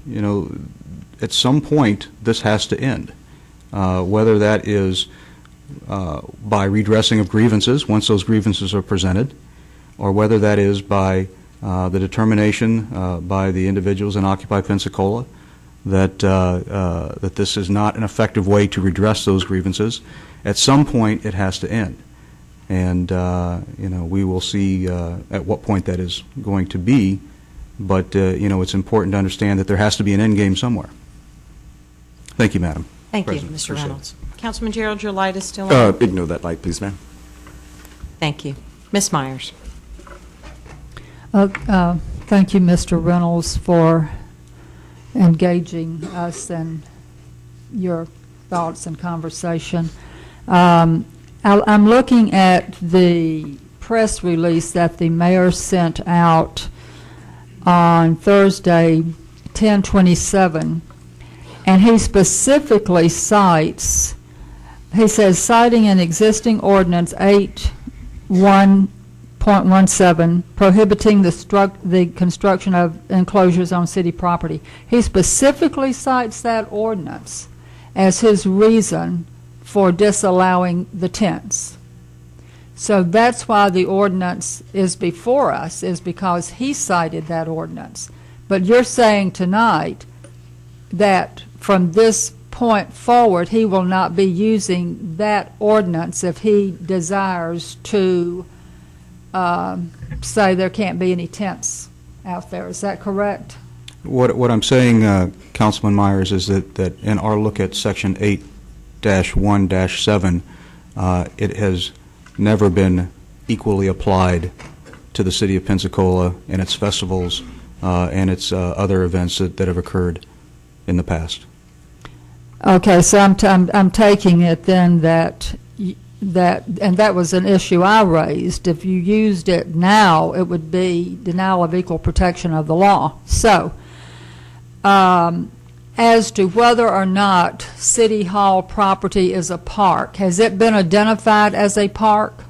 at some point this has to end, whether that is by redressing of grievances once those grievances are presented, or whether that is by the determination by the individuals in Occupy Pensacola that that this is not an effective way to redress those grievances. At some point, it has to end, and we will see at what point that is going to be. But it's important to understand that there has to be an end game somewhere. Thank you, Madam Thank you, President. Mr. Appreciate it. Reynolds. Councilman Gerald, your light is still on. Ignore that light, please, ma'am. Thank you. Ms. Myers. Thank you, Mr. Reynolds, for engaging us in your thoughts and conversation. I'm looking at the press release that the mayor sent out on Thursday, 10/27, and he specifically cites, he says, citing an existing ordinance 8.1.17 prohibiting the construction of enclosures on city property. He specifically cites that ordinance as his reason for disallowing the tents. So that's why the ordinance is before us, is because he cited that ordinance. But you're saying tonight that from this point forward, he will not be using that ordinance if he desires to say there can't be any tents out there. Is that correct? What I'm saying, Councilman Myers, is that in our look at Section 8-1-7, it has never been equally applied to the city of Pensacola and its festivals and its other events that have occurred in the past. Okay, so I'm taking it then that and that was an issue I raised. If you used it now, it would be denial of equal protection of the law. So, as to whether or not City Hall property is a park, has it been identified as a park?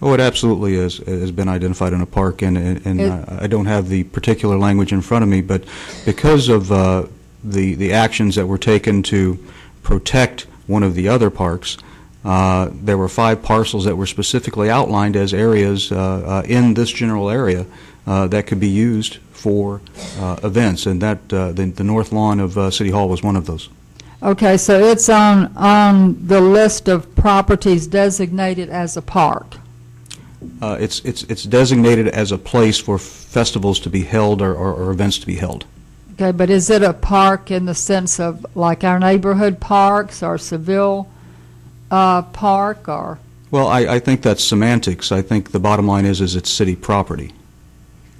Oh, it absolutely has been identified in a park, and I don't have the particular language in front of me, but because of the actions that were taken to protect one of the other parks, there were 5 parcels that were specifically outlined as areas in this general area that could be used for events, and that the north lawn of City Hall was one of those. Okay, so it's on the list of properties designated as a park. It's designated as a place for festivals to be held or events to be held. Okay, but is it a park in the sense of like our neighborhood parks or Seville Park or? Well, I think that's semantics. I think the bottom line is it's city property.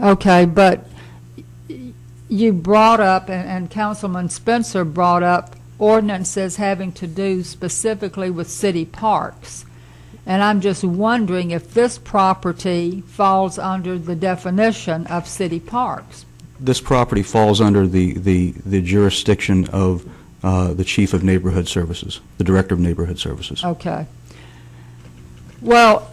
Okay, but you brought up, and Councilman Spencer brought up, ordinances having to do specifically with city parks. And I'm just wondering if this property falls under the definition of city parks. This property falls under the jurisdiction of the Chief of Neighborhood Services, the Director of Neighborhood Services. Okay. Well,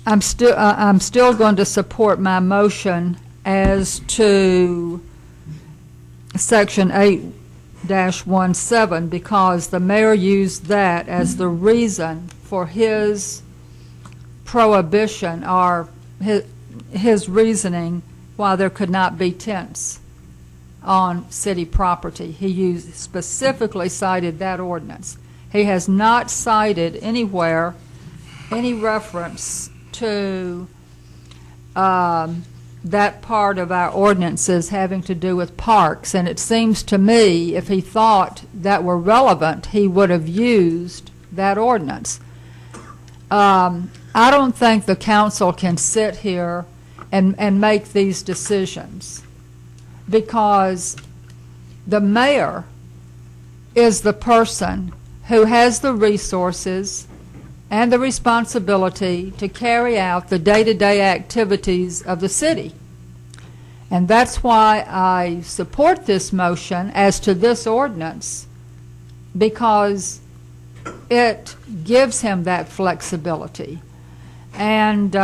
I'm still going to support my motion as to Section 8-17 because the mayor used that as the reason for his prohibition or his reasoning why there could not be tents on city property. He specifically cited that ordinance. He has not cited anywhere any reference to that part of our ordinances having to do with parks. And it seems to me if he thought that were relevant, he would have used that ordinance. I don't think the council can sit here and make these decisions because the mayor is the person who has the resources and the responsibility to carry out the day-to-day activities of the city. And that's why I support this motion as to this ordinance, because it gives him that flexibility. And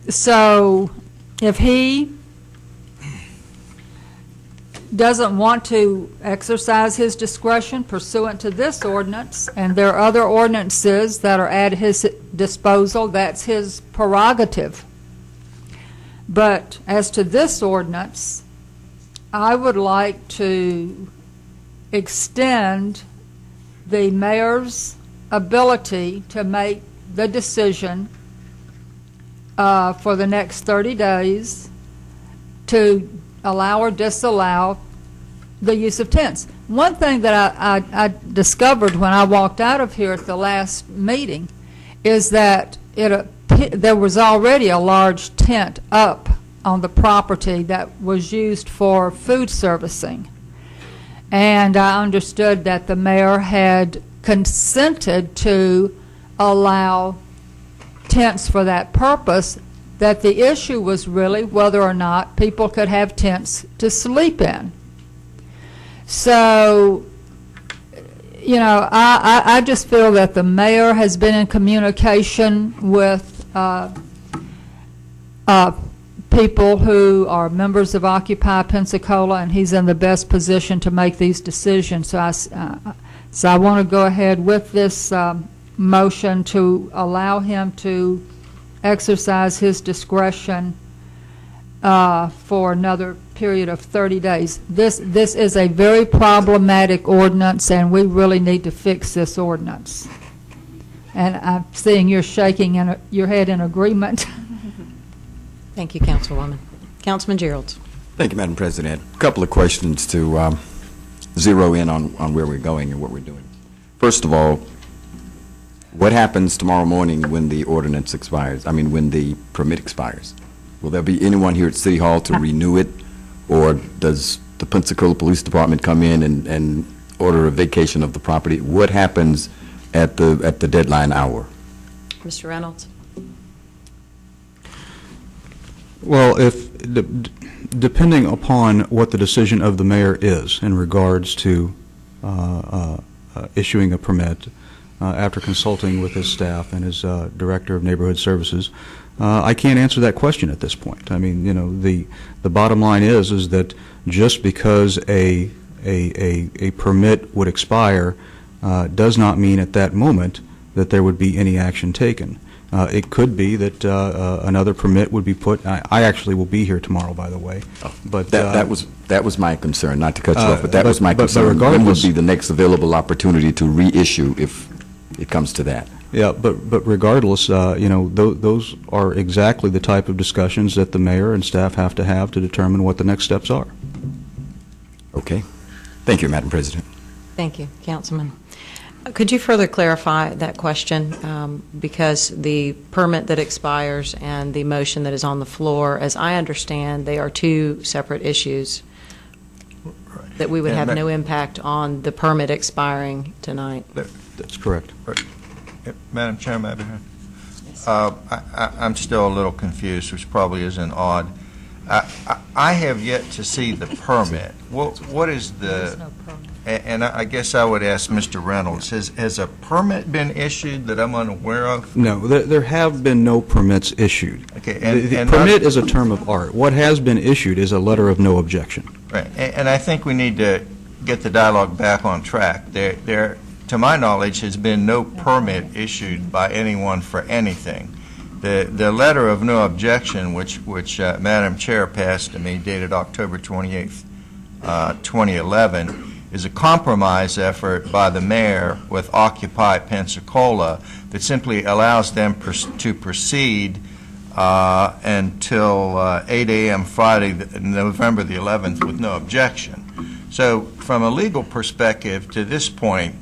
so if he doesn't want to exercise his discretion pursuant to this ordinance, and there are other ordinances that are at his disposal, that's his prerogative. But as to this ordinance, I would like to extend the mayor's ability to make the decision for the next 30 days to allow or disallow the use of tents. One thing that I discovered when I walked out of here at the last meeting is that there was already a large tent up on the property that was used for food servicing. And I understood that the mayor had consented to allow tents for that purpose, that the issue was really whether or not people could have tents to sleep in. So, you know, I just feel that the mayor has been in communication with people who are members of Occupy Pensacola, and he's in the best position to make these decisions. So I want to go ahead with this motion to allow him to exercise his discretion for another period of 30 days. This is a very problematic ordinance, and we really need to fix this ordinance. And I'm seeing you're shaking your head in agreement. Thank you, Councilwoman. Councilman Gerald. Thank you, Madam President. A couple of questions to zero in on where we're going and what we're doing. First of all, what happens tomorrow morning when the ordinance expires? I mean, when the permit expires? Will there be anyone here at City Hall to renew it, or does the Pensacola Police Department come in and order a vacation of the property? What happens at the deadline hour? Mr. Reynolds. Well, depending upon what the decision of the mayor is in regards to issuing a permit, after consulting with his staff and his director of neighborhood services, I can't answer that question at this point. I mean, you know, the bottom line is that just because a permit would expire does not mean at that moment that there would be any action taken. It could be that another permit would be put. I actually will be here tomorrow, by the way. But that was my concern. Not to cut you off, but that was my but concern. When would regardless, be the next available opportunity to reissue if it comes to that? Yeah, but regardless, you know, those are exactly the type of discussions that the mayor and staff have to determine what the next steps are. Okay. Thank you, Madam President. Thank you, Councilman. Could you further clarify that question? Because the permit that expires and the motion that is on the floor, as I understand, they are two separate issues that we would have no impact on the permit expiring tonight. That's correct. Madam Chairman, may I be heard? I'm still a little confused, which probably isn't odd. I have yet to see the permit. What is the... And I guess I would ask Mr. Reynolds, has a permit been issued that I'm unaware of? No, there have been no permits issued. Okay, the permit is a term of art. What has been issued is a letter of no objection. Right, and I think we need to get the dialogue back on track. There, to my knowledge, has been no permit issued by anyone for anything. The letter of no objection, which Madam Chair passed to me, dated October 28th, 2011, is a compromise effort by the mayor with Occupy Pensacola that simply allows them to proceed until 8 a.m. Friday, November the 11th, with no objection. So from a legal perspective, to this point,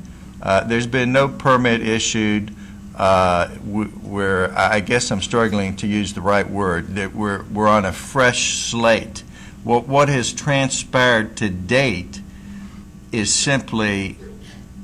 there's been no permit issued. I guess I'm struggling to use the right word, that we're on a fresh slate. What has transpired to date is simply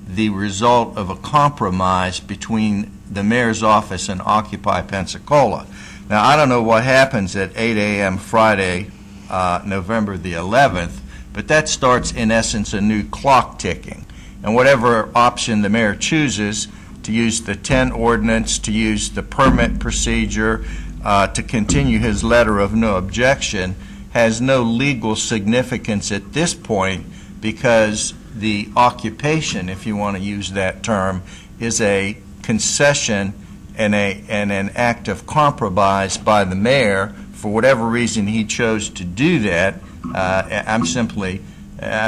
the result of a compromise between the mayor's office and Occupy Pensacola. Now, I don't know what happens at 8 a.m. Friday, November the 11th, but that starts, in essence, a new clock ticking. And whatever option the mayor chooses, to use the tent ordinance, to use the permit procedure, to continue his letter of no objection, has no legal significance at this point, because the occupation, if you want to use that term, is a concession and an act of compromise by the mayor. For whatever reason he chose to do that, I'm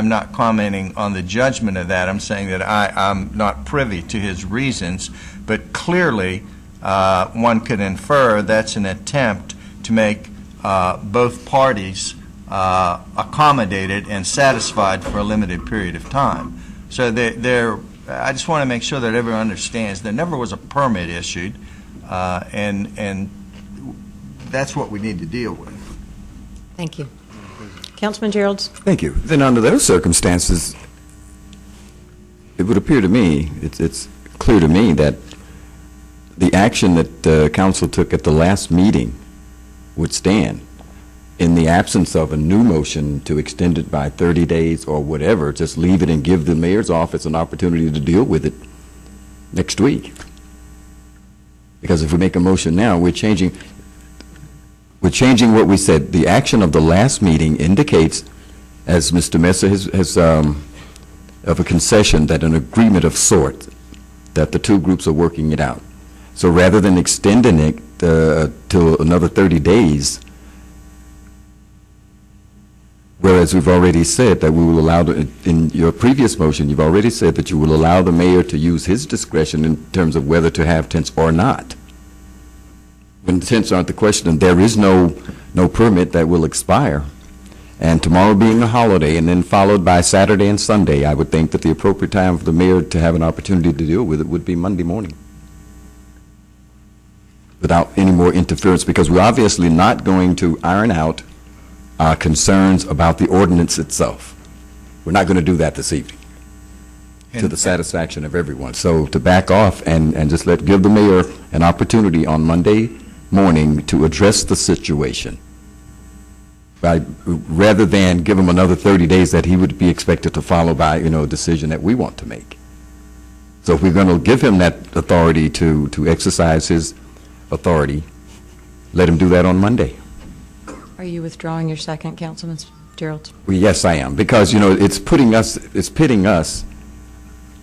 not commenting on the judgment of that. I'm saying that I'm not privy to his reasons, but clearly one could infer that's an attempt to make both parties accommodated and satisfied for a limited period of time. So I just want to make sure that everyone understands there never was a permit issued, and that's what we need to deal with. Thank you. Councilman Geralds? Thank you. Then under those circumstances, it would appear to me, it's clear to me that the action that council took at the last meeting would stand. In the absence of a new motion to extend it by 30 days or whatever, just leave it and give the mayor's office an opportunity to deal with it next week. Because if we make a motion now, we're changing what we said. The action of the last meeting indicates, as Mr. Messer has of a concession, that an agreement of sort, that the two groups are working it out. So rather than extending it till another 30 days, whereas we've already said that we will allow, in your previous motion, you've already said that you will allow the mayor to use his discretion in terms of whether to have tents or not. When the tents aren't the question, and there is no permit that will expire, and tomorrow being a holiday and then followed by Saturday and Sunday, I would think that the appropriate time for the mayor to have an opportunity to deal with it would be Monday morning, without any more interference, because we're obviously not going to iron out our concerns about the ordinance itself. We're not going to do that this evening to the satisfaction of everyone. So to back off and just give the mayor an opportunity on Monday morning to address the situation, rather than give him another 30 days that he would be expected to follow by, a decision that we want to make. So if we're going to give him that authority to exercise his authority, let him do that on Monday. Are you withdrawing your second, Councilman Geralds? Well, yes, I am, because, it's pitting us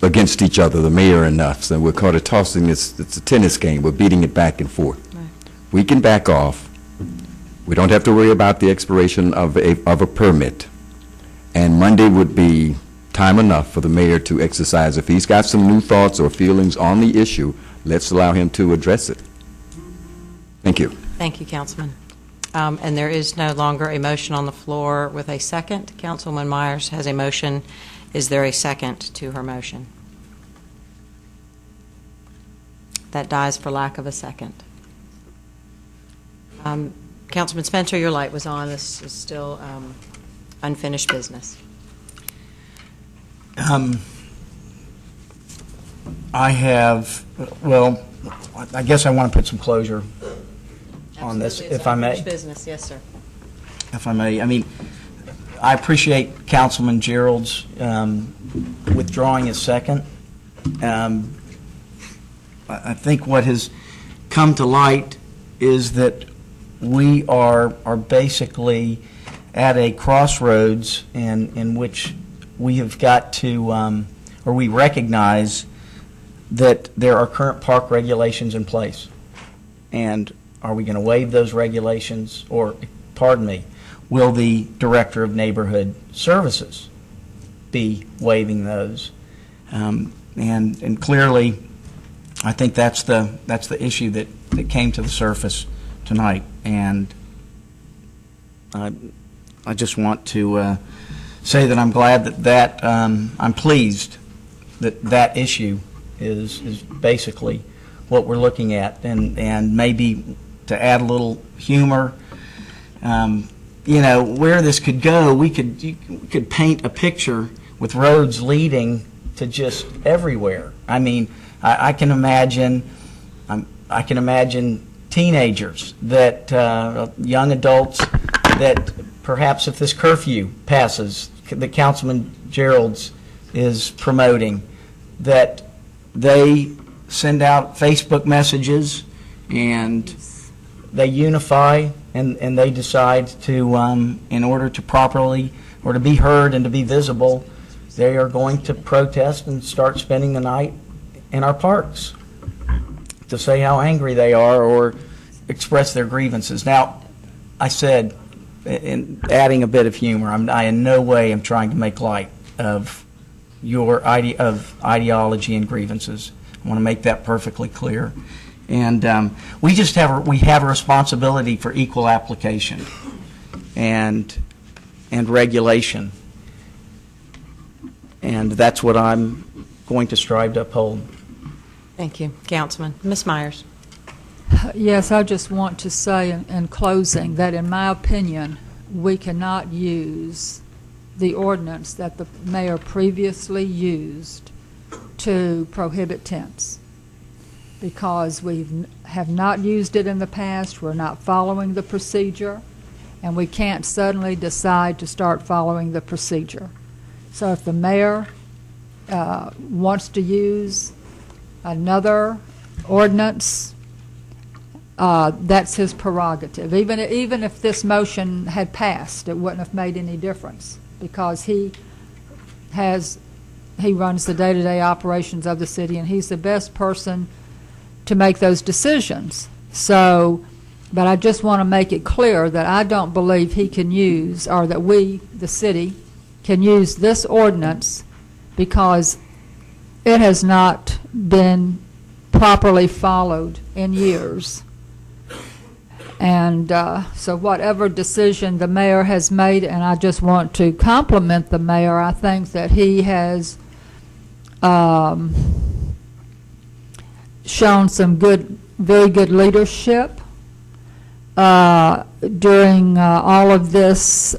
against each other, the mayor and us, and we're caught tossing this. It's a tennis game. We're beating it back and forth. Right. We can back off. We don't have to worry about the expiration of a permit, and Monday would be time enough for the mayor to exercise. If he's got some new thoughts or feelings on the issue, let's allow him to address it. Thank you. Thank you, Councilman. And there is no longer a motion on the floor with a second. Councilwoman Myers has a motion. Is there a second to her motion? That dies for lack of a second. Councilman Spencer, your light was on. This is still unfinished business. I guess I want to put some closure on this, Absolutely. if I may. Unfinished business, yes, sir. If I may. I mean, I appreciate Councilman Gerald's withdrawing his second. I think what has come to light is that we are basically at a crossroads in which we have got to, or we recognize that there are current park regulations in place. And are we going to waive those regulations, or, pardon me, will the Director of Neighborhood Services be waiving those? And clearly, I think that's the issue that came to the surface tonight. And I just want to say that I'm glad that I'm pleased that issue is basically what we're looking at, and maybe to add a little humor, where this could go, we could paint a picture with roads leading to just everywhere. I mean, I can imagine teenagers, that young adults, that perhaps if this curfew passes, that Councilman Gerald's is promoting, that they send out Facebook messages and they unify and they decide to, in order to properly, or to be heard and to be visible, they are going to protest and start spending the night in our parks to say how angry they are or express their grievances. Now, I said in adding a bit of humor. I in no way am trying to make light of your ideology and grievances. I want to make that perfectly clear. And we just have a responsibility for equal application and regulation, and that's what I'm going to strive to uphold. Thank you, Councilman. Ms. Myers. Yes, I just want to say in closing that in my opinion, we cannot use the ordinance that the mayor previously used to prohibit tents, because we have not used it in the past, we're not following the procedure, and we can't suddenly decide to start following the procedure. So if the mayor wants to use another ordinance, that's his prerogative. Even if this motion had passed, it wouldn't have made any difference, because he runs the day-to-day operations of the city, and he's the best person to make those decisions. So, but I just want to make it clear that I don't believe he can use, or that we, the city, can use this ordinance because it has not been properly followed in years. And so whatever decision the mayor has made, and I just want to compliment the mayor, I think that he has shown some very good leadership during all of this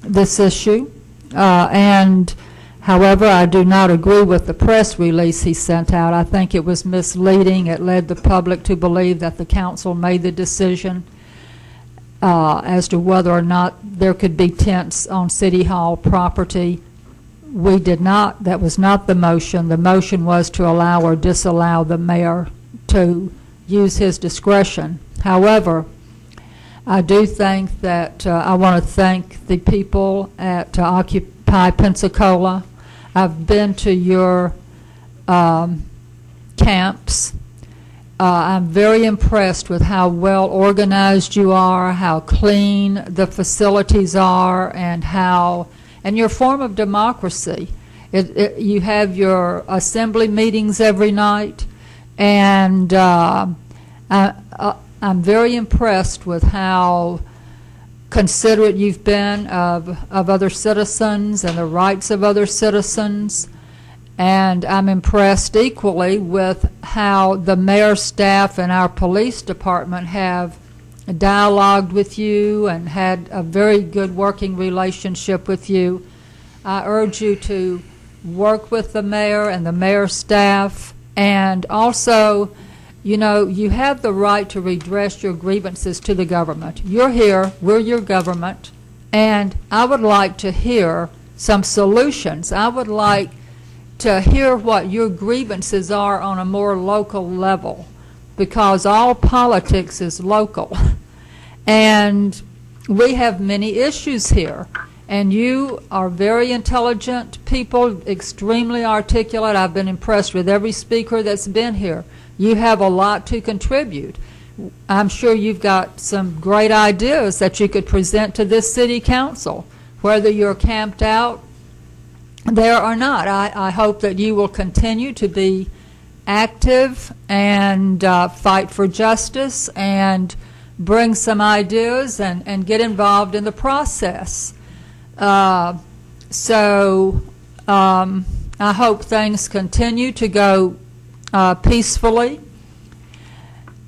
this issue. And however, I do not agree with the press release he sent out. I think it was misleading. It led the public to believe that the council made the decision as to whether or not there could be tents on City Hall property. We did not. That was not the motion. The motion was to allow or disallow the mayor to use his discretion. However, I do think that I want to thank the people at Occupy Pensacola. I've been to your camps. I'm very impressed with how well organized you are, how clean the facilities are, and your form of democracy. You have your assembly meetings every night, and I'm very impressed with how considerate you've been of other citizens and the rights of other citizens. And I'm impressed equally with how the mayor's staff and our police department have dialogued with you and had a very good working relationship with you. I urge you to work with the mayor and the mayor's staff, and also, you know, you have the right to redress your grievances to the government. You're here, we're your government, and I would like to hear some solutions. I would like to hear what your grievances are on a more local level, because all politics is local. And we have many issues here. And you are very intelligent people, extremely articulate. I've been impressed with every speaker that's been here. You have a lot to contribute. I'm sure you've got some great ideas that you could present to this city council, whether you're camped out there or not. I hope that you will continue to be active and fight for justice and bring some ideas and get involved in the process. I hope things continue to go peacefully,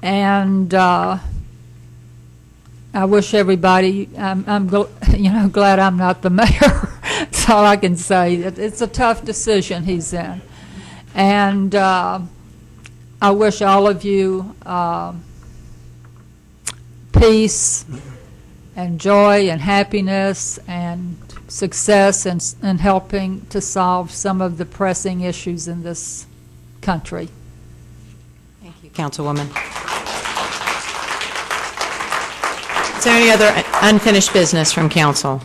and I wish everybody. I'm glad I'm not the mayor. That's all I can say. It's a tough decision he's in, and I wish all of you peace and joy and happiness and success in helping to solve some of the pressing issues in this country. Thank you, Councilwoman. Is there any other unfinished business from council?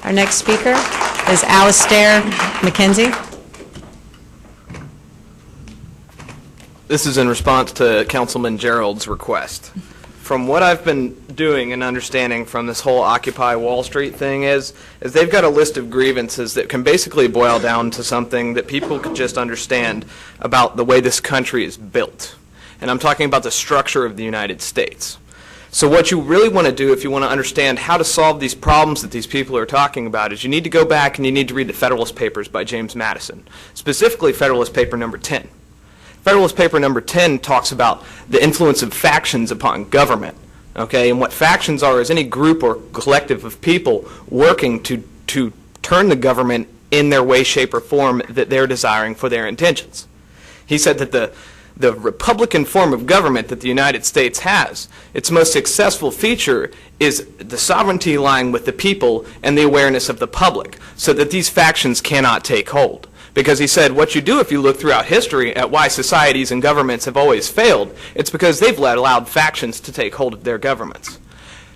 Our next speaker is Alistair McKenzie. This is in response to Councilman Gerald's request from what I've been doing and understanding from this whole Occupy Wall Street thing is they've got a list of grievances that can basically boil down to something that people could just understand about the way this country is built. And I'm talking about the structure of the United States. So what you really want to do if you want to understand how to solve these problems that these people are talking about is you need to go back and you need to read the Federalist Papers by James Madison, specifically Federalist Paper number 10. Federalist Paper number 10 talks about the influence of factions upon government, okay? And what factions are is any group or collective of people working to turn the government in their way, shape, or form that they're desiring for their intentions. He said that the Republican form of government that the United States has, its most successful feature is the sovereignty lying with the people and the awareness of the public, so that these factions cannot take hold. Because he said what you do if you look throughout history at why societies and governments have always failed, it's because they've allowed factions to take hold of their governments.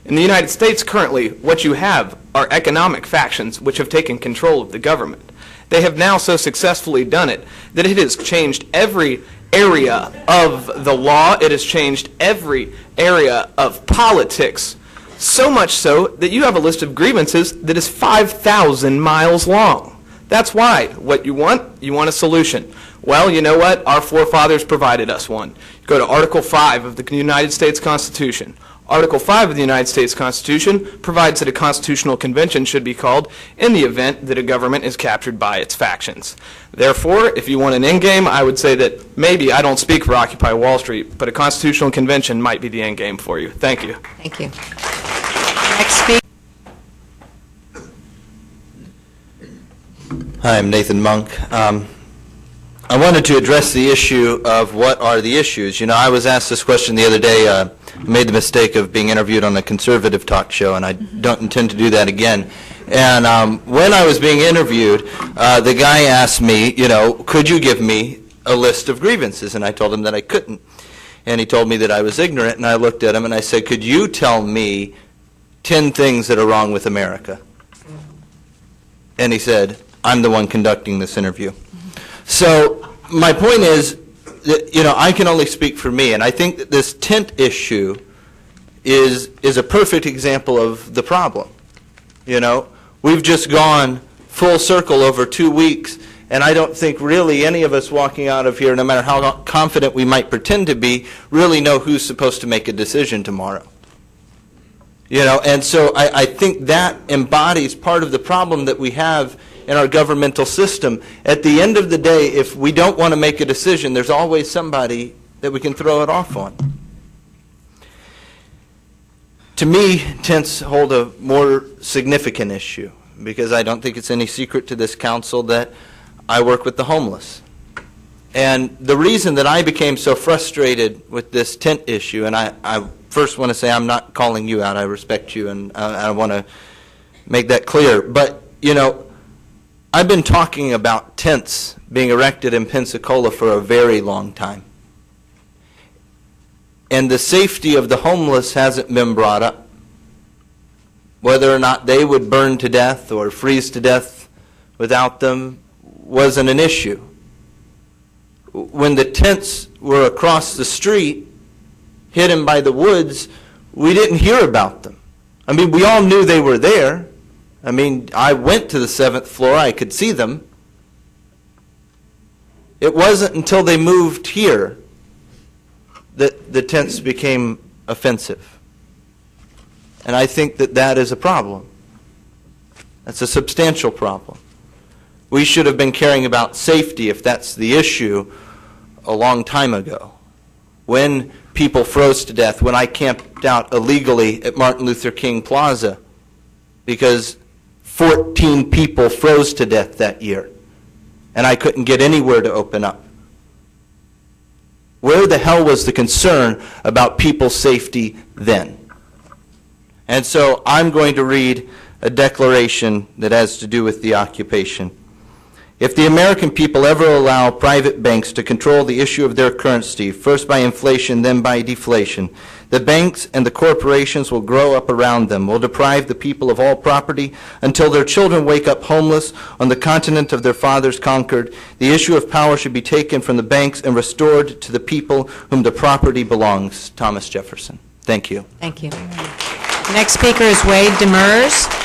In the United States currently, what you have are economic factions which have taken control of the government. They have now so successfully done it that it has changed every area of the law, it has changed every area of politics, so much so that you have a list of grievances that is 5,000 miles long. That's why. What you want a solution. Well, you know what? Our forefathers provided us one. Go to Article 5 of the United States Constitution. Article 5 of the United States Constitution provides that a constitutional convention should be called in the event that a government is captured by its factions. Therefore, if you want an endgame, I would say that maybe, I don't speak for Occupy Wall Street, but a constitutional convention might be the endgame for you. Thank you. Thank you. Next speaker. Hi, I'm Nathan Monk. I wanted to address the issue of what are the issues. You know, I was asked this question the other day. I made the mistake of being interviewed on a conservative talk show, and I don't intend to do that again. And when I was being interviewed, the guy asked me, you know, could you give me a list of grievances? And I told him that I couldn't. And he told me that I was ignorant, and I looked at him and I said, could you tell me 10 things that are wrong with America? And he said, I'm the one conducting this interview. So my point is that, you know, I can only speak for me, and I think that this tent issue is a perfect example of the problem. You know, we've just gone full circle over 2 weeks, and I don't think really any of us walking out of here, no matter how confident we might pretend to be, really know who's supposed to make a decision tomorrow. You know, and so I think that embodies part of the problem that we have in our governmental system. At the end of the day, if we don't want to make a decision, there's always somebody that we can throw it off on. To me, tents hold a more significant issue, because I don't think it's any secret to this council that I work with the homeless. And the reason that I became so frustrated with this tent issue, and I first want to say I'm not calling you out, I respect you, and I want to make that clear. But, you know, I've been talking about tents being erected in Pensacola for a very long time. And the safety of the homeless hasn't been brought up. Whether or not they would burn to death or freeze to death without them wasn't an issue. When the tents were across the street, hidden by the woods, we didn't hear about them. I mean, we all knew they were there. I mean, I went to the 7th floor, I could see them. It wasn't until they moved here that the tents became offensive. And I think that that is a problem. That's a substantial problem. We should have been caring about safety, if that's the issue, a long time ago. When people froze to death, when I camped out illegally at Martin Luther King Plaza, because 14 people froze to death that year, and I couldn't get anywhere to open up. Where the hell was the concern about people's safety then? And so I'm going to read a declaration that has to do with the occupation. If the American people ever allow private banks to control the issue of their currency, first by inflation, then by deflation, the banks and the corporations will grow up around them, will deprive the people of all property until their children wake up homeless on the continent of their fathers conquered. The issue of power should be taken from the banks and restored to the people whom the property belongs. Thomas Jefferson. Thank you. Thank you. Next speaker is Wade Demers.